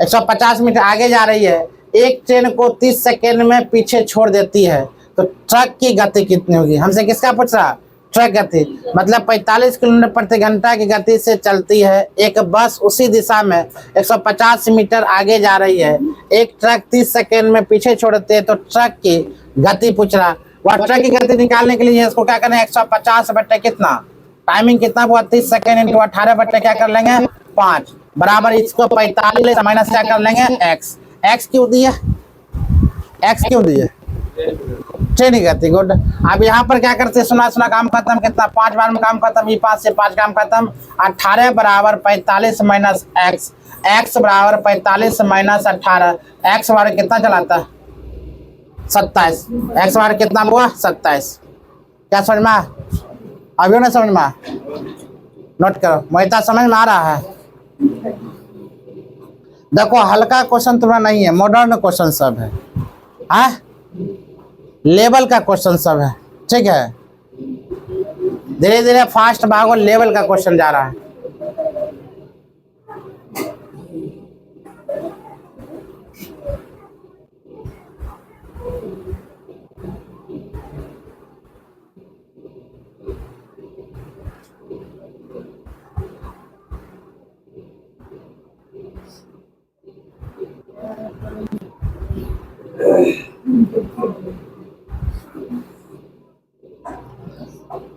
150 मीटर आगे जा रही है एक ट्रेन को 30 सेकेंड में पीछे छोड़ देती है तो ट्रक की गति कितनी होगी हमसे किसका पूछ रहा ट्रक गति मतलब 45 किलोमीटर प्रति घंटा की गति से चलती है एक बस उसी दिशा में 150 मीटर आगे जा रही है एक ट्रक 30 सेकेंड में पीछे छोड़ते हैं तो ट्रक की गति पूछ रहा वह ट्रक की गति निकालने के लिए इसको क्या करें 150 बट्टे कितना टाइमिंग कितना हुआ 30 सेकेंड इंटू 18 बट्टे क्या कर लेंगे 5 बराबर इसको 45 माइनस क्या कर लेंगे x क्यों दिए x क्यों दिए ट्रेन की गति गुड अब यहाँ पर क्या करते सुना सुना काम खत्म कितना 5 बार में काम खत्म ये 5 से 5 काम खत्म 18 बराबर 45 माइनस x बराबर 45 माइनस 18 x बार कितना चलाता है 27 x बार कितना हुआ 27 क्या समझ में अभी ना समझ में नोट करो मोहिता समझ में आ रहा है देखो हल्का क्वेश्चन तुम्हारा नहीं है मॉडर्न क्वेश्चन सब है हाँ लेवल का क्वेश्चन सब है ठीक है धीरे धीरे फास्ट भागो लेवल का क्वेश्चन जा रहा है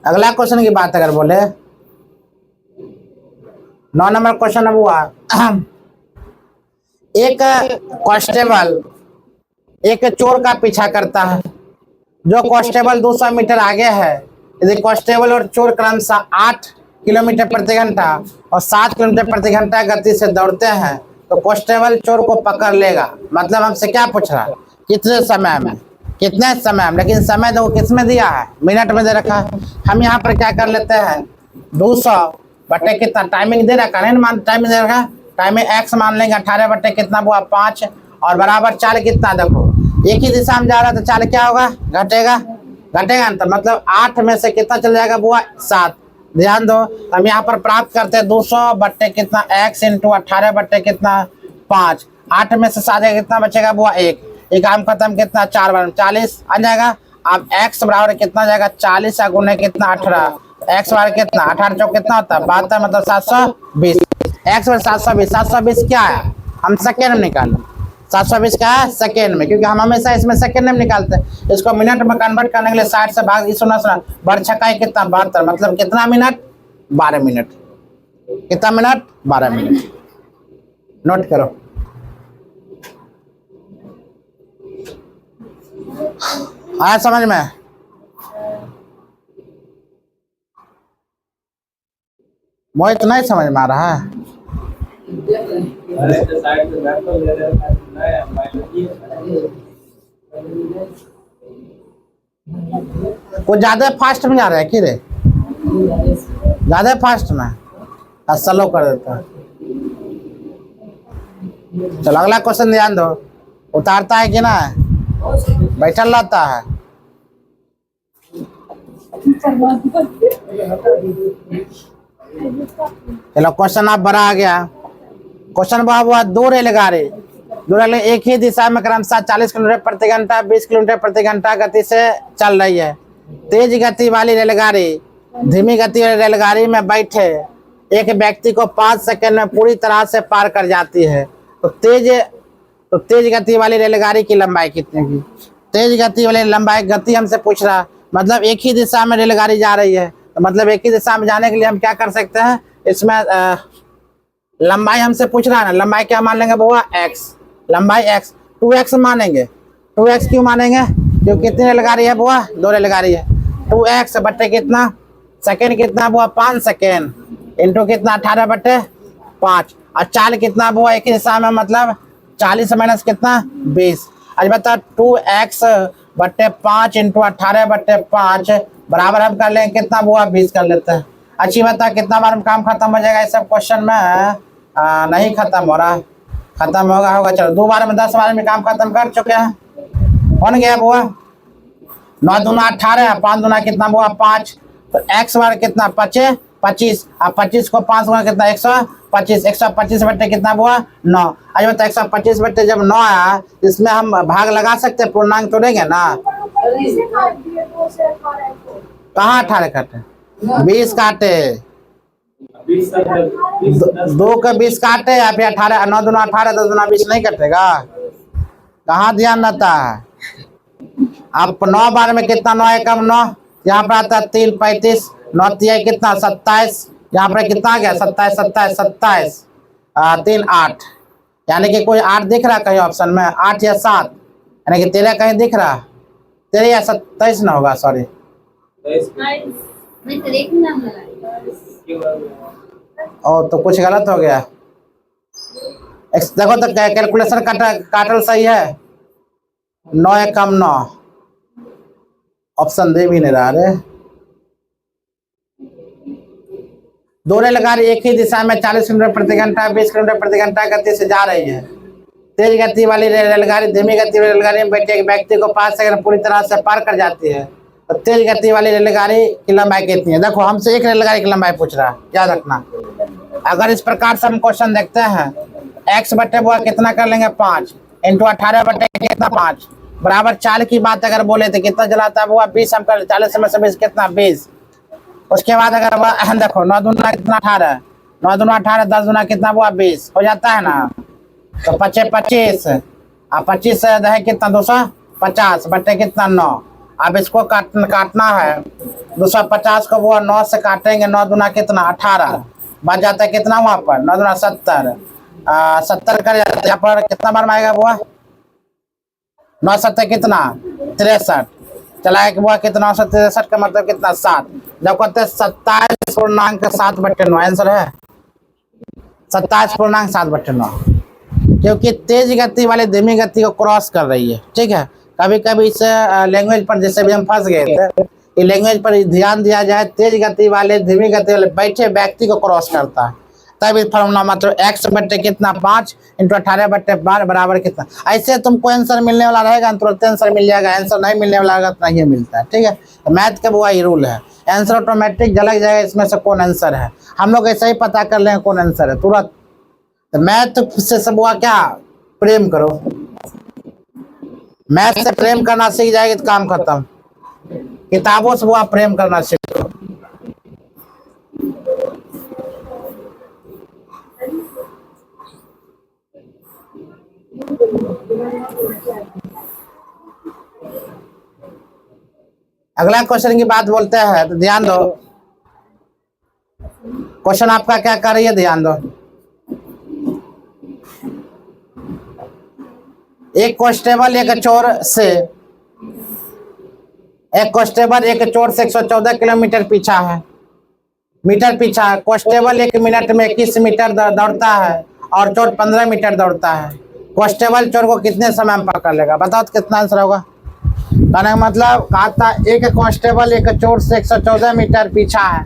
अगला क्वेश्चन की बात अगर बोले 9 नंबर क्वेश्चन अब हुआ एक कांस्टेबल एक चोर का पीछा करता है। जो कांस्टेबल 200 मीटर आगे है, यदि कांस्टेबल और चोर क्रमशः 8 किलोमीटर प्रति घंटा और 7 किलोमीटर प्रति घंटा गति से दौड़ते हैं तो कांस्टेबल चोर को पकड़ लेगा। मतलब हमसे क्या पूछ रहा है, कितने समय में, कितने समय में, लेकिन समय देखो किसमें दिया है, मिनट में दे रखा है। हम यहाँ पर क्या कर लेते हैं, 200 बटे कितना टाइमिंग दे रखा है, मान टाइमिंग दे रखा है, टाइमिंग एक्स मान लेंगे, 18 बटे कितना हुआ 5 और बराबर चाल कितना, देखो एक ही दिशा में जा रहा है तो चाल क्या होगा, घटेगा, घटेगा ना। तो मतलब 8 में से कितना चल जाएगा बुआ 7। ध्यान दो, हम यहाँ पर प्राप्त करते हैं 200 बट्टे कितना x इंटू 18 बट्टे कितना 5। 8 में से 7 कितना बचेगा बुआ 1, एक आम खत्म कितना 4 बार 40 आ जाएगा। अब x बराबर कितना जाएगा 40 गुने कितना 18, x बराबर कितना 18 चौक कितना होता है 72, मतलब 720। x बराबर 720, 720 क्या है, हम सेकेंड में निकालें, 720 का है सेकेंड में, क्योंकि हम हमेशा इसमें सेकेंड में निकालते हैं। इसको मिनट में कन्वर्ट करने के लिए 60 से भाग, सुना बड़ छक्का कितना 72, मतलब कितना मिनट 12 मिनट, कितना मिनट 12 मिनट। नोट करो। आया समझ में, मोहित नहीं समझ में आ रहा है। अरे तो साइड से बैठ तो ले रहे हैं, कुछ ज्यादा फास्ट में जा रहा है कि रे, ज्यादा फास्ट में, स्लो कर देता है। चलो अगला क्वेश्चन ध्यान दो, उतारता है कि ना, बैठल रहता है। चलो क्वेश्चन आप बड़ा आ गया। क्वेश्चन हुआ 2 रेलगाड़ी एक ही दिशा में क्रमशः 40 किलोमीटर प्रति घंटा 20 किलोमीटर प्रति घंटा गति से चल रही है। तेज गति वाली रेलगाड़ी धीमी गति वाली रेलगाड़ी में बैठे एक व्यक्ति को 5 सेकंड में पूरी तरह से पार कर जाती है। तो तेज गति वाली रेलगाड़ी की लंबाई कितनी की, तेज गति वाली लंबाई, गति हमसे पूछ रहा, मतलब एक ही दिशा में रेलगाड़ी जा रही है, तो मतलब एक ही दिशा में जाने के लिए हम क्या कर सकते हैं, इसमें लंबाई हमसे पूछ रहा है ना, लंबाई क्या मान लेंगे बुआ x, लंबाई x 2x मानेंगे। 2x क्यों मानेंगे, क्योंकि कितनी रेलगाड़ी है बुआ 2 रेलगाड़ी है। 2x बट्टे कितना सेकेंड कितना बुआ 5 सेकेंड इंटू कितना 18 बट्टे 5 और चाल कितना बुआ एक ही दिशा में, मतलब 40 माइनस कितना 20। आज बता 2x बट्टे 5 इंटू 18 बट्टे 5 बराबर हम कर लेंगे कितना बुआ 20 कर लेते हैं। अच्छी बता कितना बार में काम खत्म हो जाएगा, इस सब क्वेश्चन में नहीं खत्म हो रहा, खत्म होगा। चलो 2 बार में 10 बार में काम खत्म कर चुके हैं, बन गया बुआ 9 दूना 18, 5 दूना कितना बुआ 5, तो x बार कितना 25, अब 25 को 5 गुना कितना 125, 125 बट्टे कितना बुआ 9। आज बता 125 बट्टे जब 9 आया, इसमें हम भाग लगा सकते हैं, पूर्णांक तोड़ेंगे ना। कहाँ 18 काटे 20 काटे, 2 का 20 काटे या फिर 18, 9 दूना 18, 10 दूना 20 नहीं कटेगा, कहाँ ध्यान रहता है। अब 9 बार में कितना 9 एकम 9, यहाँ पर आता है 3 35, 9 तिहाई कितना 27, यहाँ पर कितना आ गया 27 27 27 3 8, यानी कि कोई 8 दिख रहा कहीं ऑप्शन में, 8 या 7, यानी कि 13 कहीं दिख रहा, 13 या 27 ना होगा, सॉरी ओ तो कुछ गलत हो गया। देखो तो कैलकुलेशन काटल सही है, 9 एकम 9, ऑप्शन दे भी नहीं रहा रे। 2 रेलगाड़ी एक ही दिशा में 40 किलोमीटर प्रति घंटा 20 किलोमीटर प्रति घंटा गति से जा रही है। तेज गति वाली रेलगाड़ी धीमी गति वाली रेलगाड़ी में बैठे एक व्यक्ति को 5 सेकंड पूरी तरह से पार कर जाती है। तो तेज गति वाली रेलगाड़ी की लंबाई कितनी है, देखो हमसे एक रेलगाड़ी की लंबाई पूछ रहा है, याद रखना। अगर इस प्रकार से हम क्वेश्चन देखते हैं, x बट्टे बुआ कितना कर लेंगे 5 इंटू 18 बट्टे कितना 5 बराबर चाल की बात अगर बोले तो कितना चलाता है बुआ 20, हम कर 40 में से 20 कितना 20। उसके बाद अगर देखो 9 दूना कितना 18, 9 दूना 18, 10 दूना कितना बुआ 20 हो जाता है ना। तो 25 25 अब 25 से है कितना 250 बट्टे कितना 9। अब इसको काटना है, 250 को बुआ 9 से काटेंगे, 9 दूना कितना 18, बच जाता है कितना वहाँ पर 9 दूना 70, 70 कर जाता है। यहाँ पर कितना बार में आएगा बुआ 9 सत्ते कितना 63, चला एक बुआ कितना 963 का मतलब कितना 7, जब कहते हैं 27.7/9 आंसर है 27.7/9, क्योंकि तेज गति वाले धीमी गति को क्रॉस कर रही है। ठीक है, कभी कभी इस लैंग्वेज पर जैसे भी हम फंस गए थे, ये लैंग्वेज पर ध्यान दिया जाए, तेज गति वाले धीमी गति वाले बैठे व्यक्ति को क्रॉस करता है, तब इस फॉर्मूला मतलब x बट्टे कितना 5 × 18/12 बराबर कितना। ऐसे तुमको आंसर मिलने वाला रहेगा तुरंत आंसर मिल जाएगा, आंसर नहीं मिलने वाला रहेगा तो नहीं मिलता है। ठीक है, तो मैथ का वो ही रूल है, आंसर ऑटोमेटिक झलक जाएगा इसमें से कौन आंसर है, हम लोग ऐसे ही पता कर लेंगे कौन आंसर है तुरंत। तो मैथ से सब हुआ क्या, प्रेम करो, मैथ से प्रेम करना सीख जाएगी तो काम खत्म, किताबों से वो प्रेम करना सीखो। अगला क्वेश्चन की बात बोलते हैं तो ध्यान दो, क्वेश्चन आपका क्या कर रही है, ध्यान दो। एक कांस्टेबल एक चोर से 114 किलोमीटर पीछा है, मीटर पीछा। कांस्टेबल 1 मिनट में 21 मीटर दौड़ता है और चोर 15 मीटर दौड़ता है। कांस्टेबल चोर को कितने समय में पकड़ लेगा, बताओ तो कितना आंसर होगा। कहने का मतलब कहा था एक कांस्टेबल एक चोर से 114 मीटर पीछा है,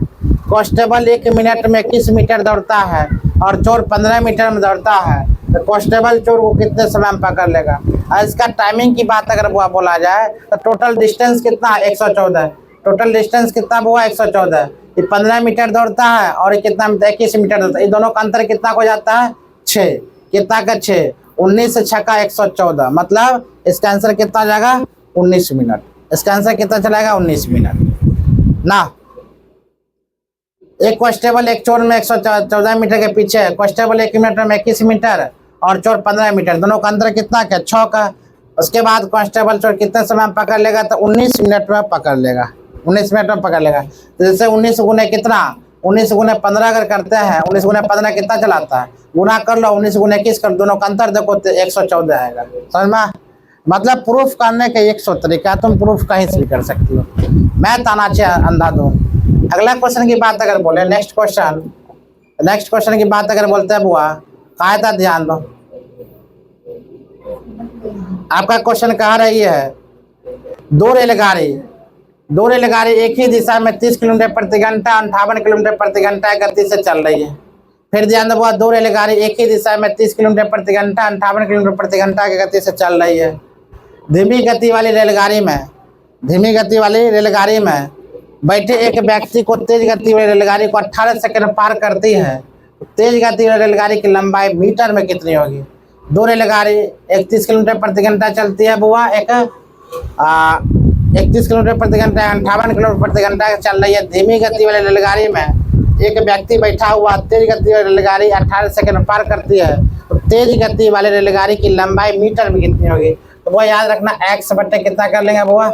कांस्टेबल 1 मिनट में 21 मीटर दौड़ता है और चोर 15 मीटर में दौड़ता है, तो कांस्टेबल चोर को कितने समय में पकड़ लेगा। और इसका टाइमिंग की बात अगर वो बोला जाए तो टोटल डिस्टेंस कितना है 114, टोटल डिस्टेंस कितना हुआ 114, ये 15 मीटर दौड़ता है और ये कितना 21 मीटर दौड़ता है, ये दोनों का अंतर कितना हो जाता है 6, कितना का 6, 19 से 6 का 114, मतलब इसका आंसर कितना जाएगा 19 मिनट, इसका आंसर कितना चलाएगा 19 मिनट ना। एक कांस्टेबल एक चोर में 114 मीटर के पीछे, कांस्टेबल 1 मिनट में 21 मीटर और चोर 15 मीटर, दोनों का अंतर कितना क्या 6 का। उसके बाद कांस्टेबल चोर कितने समय में पकड़ लेगा, तो 19 मिनट में पकड़ लेगा, 19 मिनट में पकड़ लेगा। तो जैसे 19 गुने कितना, 19 गुने 15 अगर करते हैं, 19 गुने 15 कितना चलाता है, गुना कर लो, 19 गुने 21 कर, दोनों का अंतर देखो तो 114 आएगा। समझ में, मतलब प्रूफ करने के 100 तरीका, तुम प्रूफ कहीं से भी कर सकती हो, मैथ आना चाहिए अंधाधुन। अगला क्वेश्चन की बात अगर बोले, नेक्स्ट क्वेश्चन की बात अगर बोलते हैं बुआ, कहा था ध्यान दो, आपका क्वेश्चन कहा रही है दो रेलगाड़ी एक ही दिशा में 30 किलोमीटर प्रति घंटा 58 किलोमीटर प्रति घंटा गति से चल रही है। फिर ध्यान दो बुआ, 2 रेलगाड़ी एक ही दिशा में 30 किलोमीटर प्रति घंटा 58 किलोमीटर प्रति घंटा की गति से चल रही है। धीमी गति वाली रेलगाड़ी में बैठे एक व्यक्ति को तेज गति वाली रेलगाड़ी को 18 सेकंड पार करती है, तेज गति वाली रेलगाड़ी की लंबाई मीटर में कितनी होगी। 2 रेलगाड़ी 31 किलोमीटर प्रति घंटा चलती है बुआ, एक 31 किलोमीटर प्रति घंटा 58 किलोमीटर प्रति घंटा चल रही है। धीमी गति वाली रेलगाड़ी में एक व्यक्ति बैठा हुआ, तेज गति वाली रेलगाड़ी 18 सेकंड पार करती है, तो तेज गति वाली रेलगाड़ी की लंबाई मीटर में कितनी होगी। तो वो याद रखना, x बट्टे कितना कर लेंगे बुआ,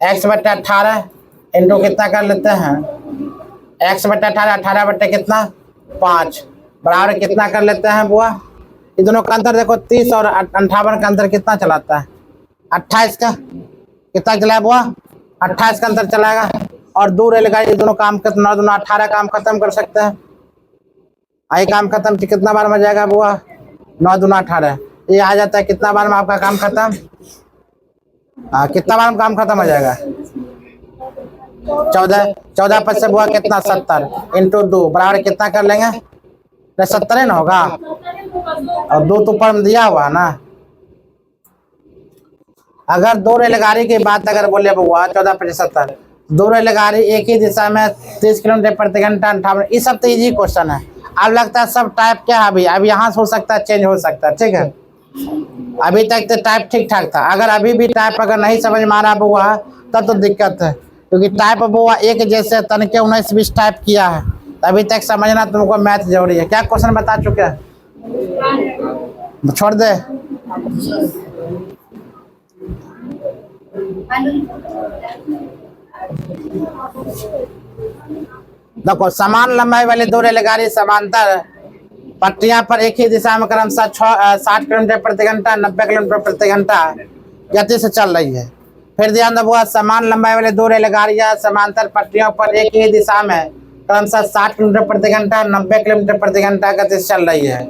x बट्टे 18 इंटू कितना कर लेते हैं, x बट्टे 18, 18 बट्टे कितना 5 बराबर कितना कर लेते हैं बुआ। ये दोनों का अंतर देखो, 30 और 58 का अंतर कितना चलाता है, 28 का कितना चलाया बुआ, 28 का अंतर चलाएगा। और 2 रेलगाड़ी दोनों काम कर 9 दूना 18 काम खत्म कर सकते हैं, आई काम खत्म कितना बार में जाएगा बुआ, 9 दूना 18, ये आ जाता है कितना बार में आपका काम खत्म, कितना बार में काम खत्म हो जाएगा 14 पर से बुआ कितना 70 इंटू 2 बराबर कितना कर लेंगे, 70 ही ना होगा, और 2 तो ऊपर में दिया हुआ ना। अगर 2 रेलगाड़ी की बात अगर बोले बुआ 14 पर 70, 2 रेलगाड़ी एक ही दिशा में 30 किलोमीटर प्रति घंटा 58, ये सब तो इजी क्वेश्चन है। अब लगता है सब टाइप क्या है अभी यहाँ से हो सकता है, चेंज हो सकता है, ठीक है। अभी तक तो टाइप ठीक ठाक था, अगर अभी भी टाइप अगर नहीं समझ में आ रहा बुआ तब तो दिक्कत है, क्योंकि टाइप बुआ एक जैसे तनके 19-20 टाइप किया है, अभी तक समझना तुमको मैथ जरूरी है। क्या क्वेश्चन बता चुके हैं, छोड़ दे। देखो, समान लंबाई वाली 2 रेलगाड़ी समांतर पटरियां पर एक ही दिशा में क्रमशः 60 किलोमीटर प्रति घंटा 90 किलोमीटर प्रति घंटा गति से चल रही है। फिर ध्यान दो बुआ, समान लंबाई वाले दो रेलगाड़ियां समांतर पटरियों पर एक ही दिशा में क्रमशः 60 किलोमीटर प्रति घंटा 90 किलोमीटर प्रति घंटा गति से चल रही है।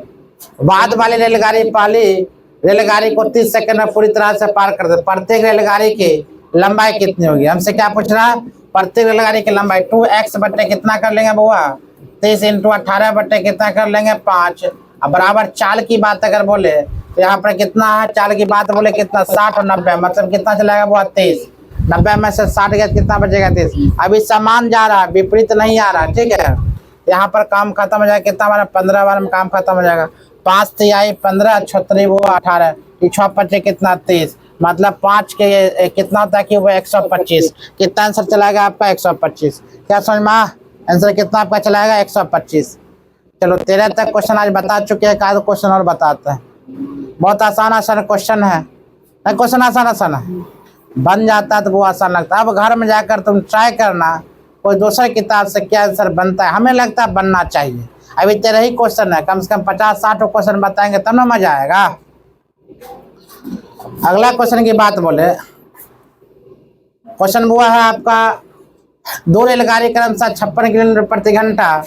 बाद वाली रेलगाड़ी पहली रेलगाड़ी को 30 सेकंड में पूरी तरह से पार कर दे। प्रत्येक रेलगाड़ी की लंबाई कितनी होगी? हमसे क्या पूछ रहा है? प्रत्येक रेलगाड़ी की लंबाई 2x बट्टे कितना कर लेंगे बुआ? 30 × 18 बट्टे कितना कर लेंगे? 5। अब बराबर चाल की बात अगर बोले तो यहाँ पर कितना है? चाल की बात बोले कितना? 60 और 90, मतलब कितना चलेगा बुआ? 23। 90 में से 60 गया कितना बचेगा? 30। अभी समान जा रहा है, विपरीत नहीं आ रहा, ठीक है। यहाँ पर काम खत्म हो जाएगा, कितना बार? 15 बार में काम खत्म हो जाएगा। 5 तिहाई 15, 36 वो 18, 6 बचे कितना? 23, मतलब 5 के कितना होता है कि वो 125। कितना आंसर चलाएगा आपका? 125। क्या समझ में? आंसर कितना आपका चलाएगा? 125। चलो 13 तक क्वेश्चन आज बता चुके हैं, का क्वेश्चन और बताते हैं। बहुत आसान क्वेश्चन है, क्वेश्चन आसान है, बन जाता है तो वो आसान लगता है। अब घर में जाकर तुम ट्राई करना, कोई दूसरे किताब से क्या आंसर बनता है, हमें लगता है बनना चाहिए। अभी 13 ही क्वेश्चन है, कम से कम 50-60 क्वेश्चन बताएंगे तब ना मजा आएगा। अगला क्वेश्चन की बात बोले, क्वेश्चन हुआ है आपका, दो रेलगाड़ी क्रमशः 56 किलोमीटर प्रति घंटा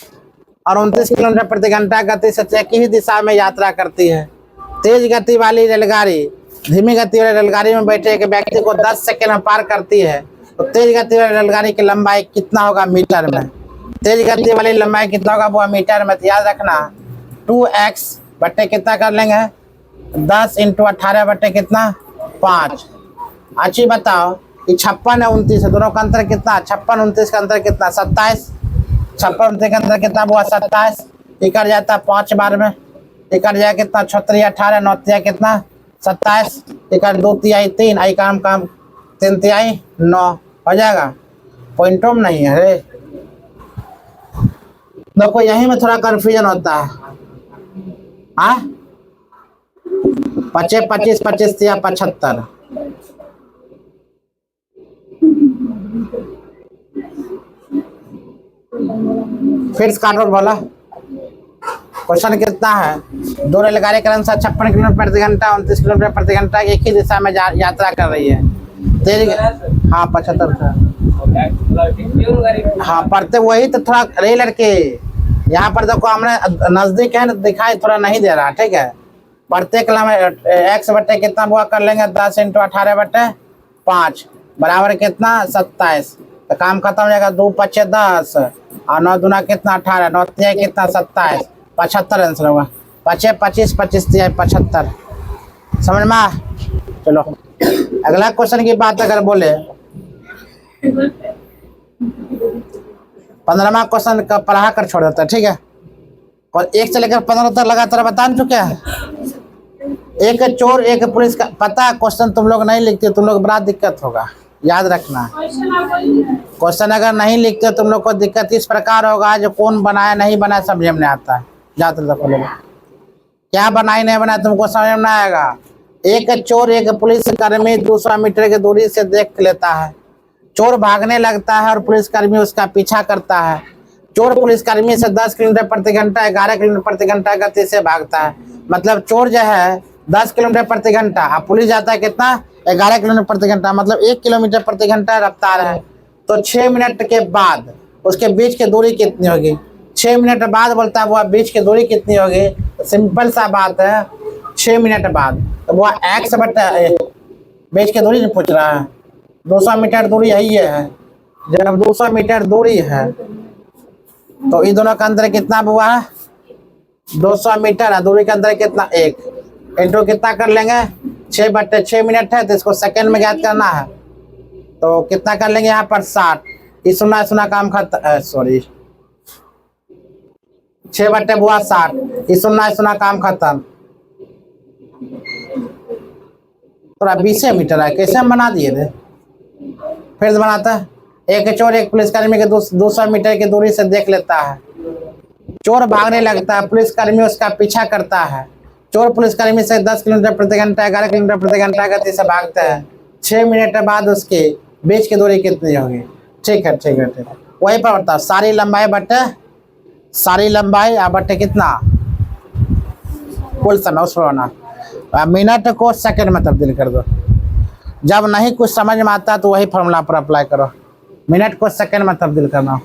और 29 किलोमीटर प्रति घंटा गति से एक ही दिशा में यात्रा करती है। तेज गति वाली रेलगाड़ी धीमी गति वाली रेलगाड़ी में बैठे एक व्यक्ति को 10 सेकंड में पार करती है, तो तेज गति वाली रेलगाड़ी की लंबाई कितना होगा मीटर में? तेज गति वाली लंबाई कितना होगा वो मीटर में? तो याद रखना 2x बट्टे कितना कर लेंगे? 10 × 18 बट्टे कितना? 5। अच्छी बताओ, ये 56 है 29 है, दोनों का अंतर कितना? 56 29 का अंतर कितना? 27। 56 29 का अंतर कितना हुआ? 27। ये कट जाता है 5 बार में, ये कट जाएगा कितना? 36 18 9 तिहाई कितना? 27। ये कट 2 तिहाई 3, आई काम 3 तिहाई 9 हो जाएगा। पॉइंटों में नहीं है रे, देखो यहीं में थोड़ा कंफ्यूजन होता है। हाँ 25 25 25 या 75। फिर काटो बोला, क्वेश्चन कितना है? दो रेलगाड़ी क्रमशः 56 किलोमीटर प्रति घंटा 29 किलोमीटर प्रति घंटा एक ही दिशा में यात्रा कर रही है। तेज, हाँ 75 था, हाँ पढ़ते वही तो थोड़ा रे लड़के। यहाँ पर देखो हमने नजदीक है, दिखाई थोड़ा नहीं दे रहा, ठीक है। प्रत्येक x बट्टे कितना हुआ कर लेंगे? 10 × 18 बट्टे 5 बराबर कितना? 27। तो काम खत्म हो जाएगा। 2 5 10 और 9 दूना कितना? 18, 9 तिहाई कितना? 27। 75 आंसर होगा। 25 25 25 तिहाई 75। समझ में? चलो अगला क्वेश्चन की बात अगर बोले, 15वां क्वेश्चन का पढ़ा कर छोड़ देता है, ठीक है। और 1 से लेकर 15 तक लगातार बता चुके हैं। एक चोर एक पुलिस का, पता क्वेश्चन तुम लोग नहीं लिखते, तुम लोग बड़ा दिक्कत होगा, याद रखना। क्वेश्चन अगर नहीं लिखते तुम लोग को दिक्कत इस प्रकार होगा, जो कौन बनाया नहीं बनाया समझ में आता है। याद रखो लोग, क्या बनाई नहीं बनाया तुमको समझ में आएगा। एक चोर एक पुलिसकर्मी 200 मीटर की दूरी से देख लेता है। चोर भागने लगता है और पुलिसकर्मी उसका पीछा करता है। चोर पुलिसकर्मी से 10 किलोमीटर प्रति घंटा 11 किलोमीटर प्रति घंटा गति से भागता है। मतलब चोर जो है 10 किलोमीटर प्रति घंटा और पुलिस जाता है कितना? 11 किलोमीटर प्रति घंटा, मतलब 1 किलोमीटर प्रति घंटा रफ्तार है। तो 6 मिनट के बाद उसके बीच की दूरी कितनी होगी? 6 मिनट बाद बोलता है वो बीच की दूरी कितनी होगी? सिंपल सा बात है, 6 मिनट बाद तो वो x बट्टा बीच की दूरी पूछ रहा है। 200 मीटर दूरी यही है। जब 200 मीटर दूरी है तो इन दोनों का अंतर कितना हुआ है? 200 मीटर है, दूरी का अंतर कितना? 1 इंटू कितना कर लेंगे? 6 बट्टे 6 मिनट है तो इसको सेकंड में ज्ञात करना है, तो कितना कर लेंगे यहाँ पर? 60। इस सुना काम खत्म, सॉरी 6 बट्टे हुआ 60, इस सुना काम खत्म। थोड़ा 20 मीटर है, कैसे हम बना दिए थे? फिर से बनाता है। एक चोर एक पुलिसकर्मी के 200 मीटर की दूरी से देख लेता है। चोर भागने लगता है, पुलिसकर्मी उसका पीछा करता है। चोर पुलिसकर्मी से 10 किलोमीटर प्रति घंटा 11 किलोमीटर प्रति घंटा गति से भागता है। 6 मिनट बाद उसके बीच की दूरी कितनी होगी? ठीक है ठीक है ठीक है, वही पर बताओ। सारी लंबाई बट्टे सारी लंबाई बट्टे कितना? कुल समय उस पर होना। मिनट को सेकंड में तब्दील कर दो। जब नहीं कुछ समझ में आता तो वही फॉर्मूला पर अप्लाई करो। मिनट को सेकंड में तब्दील करना।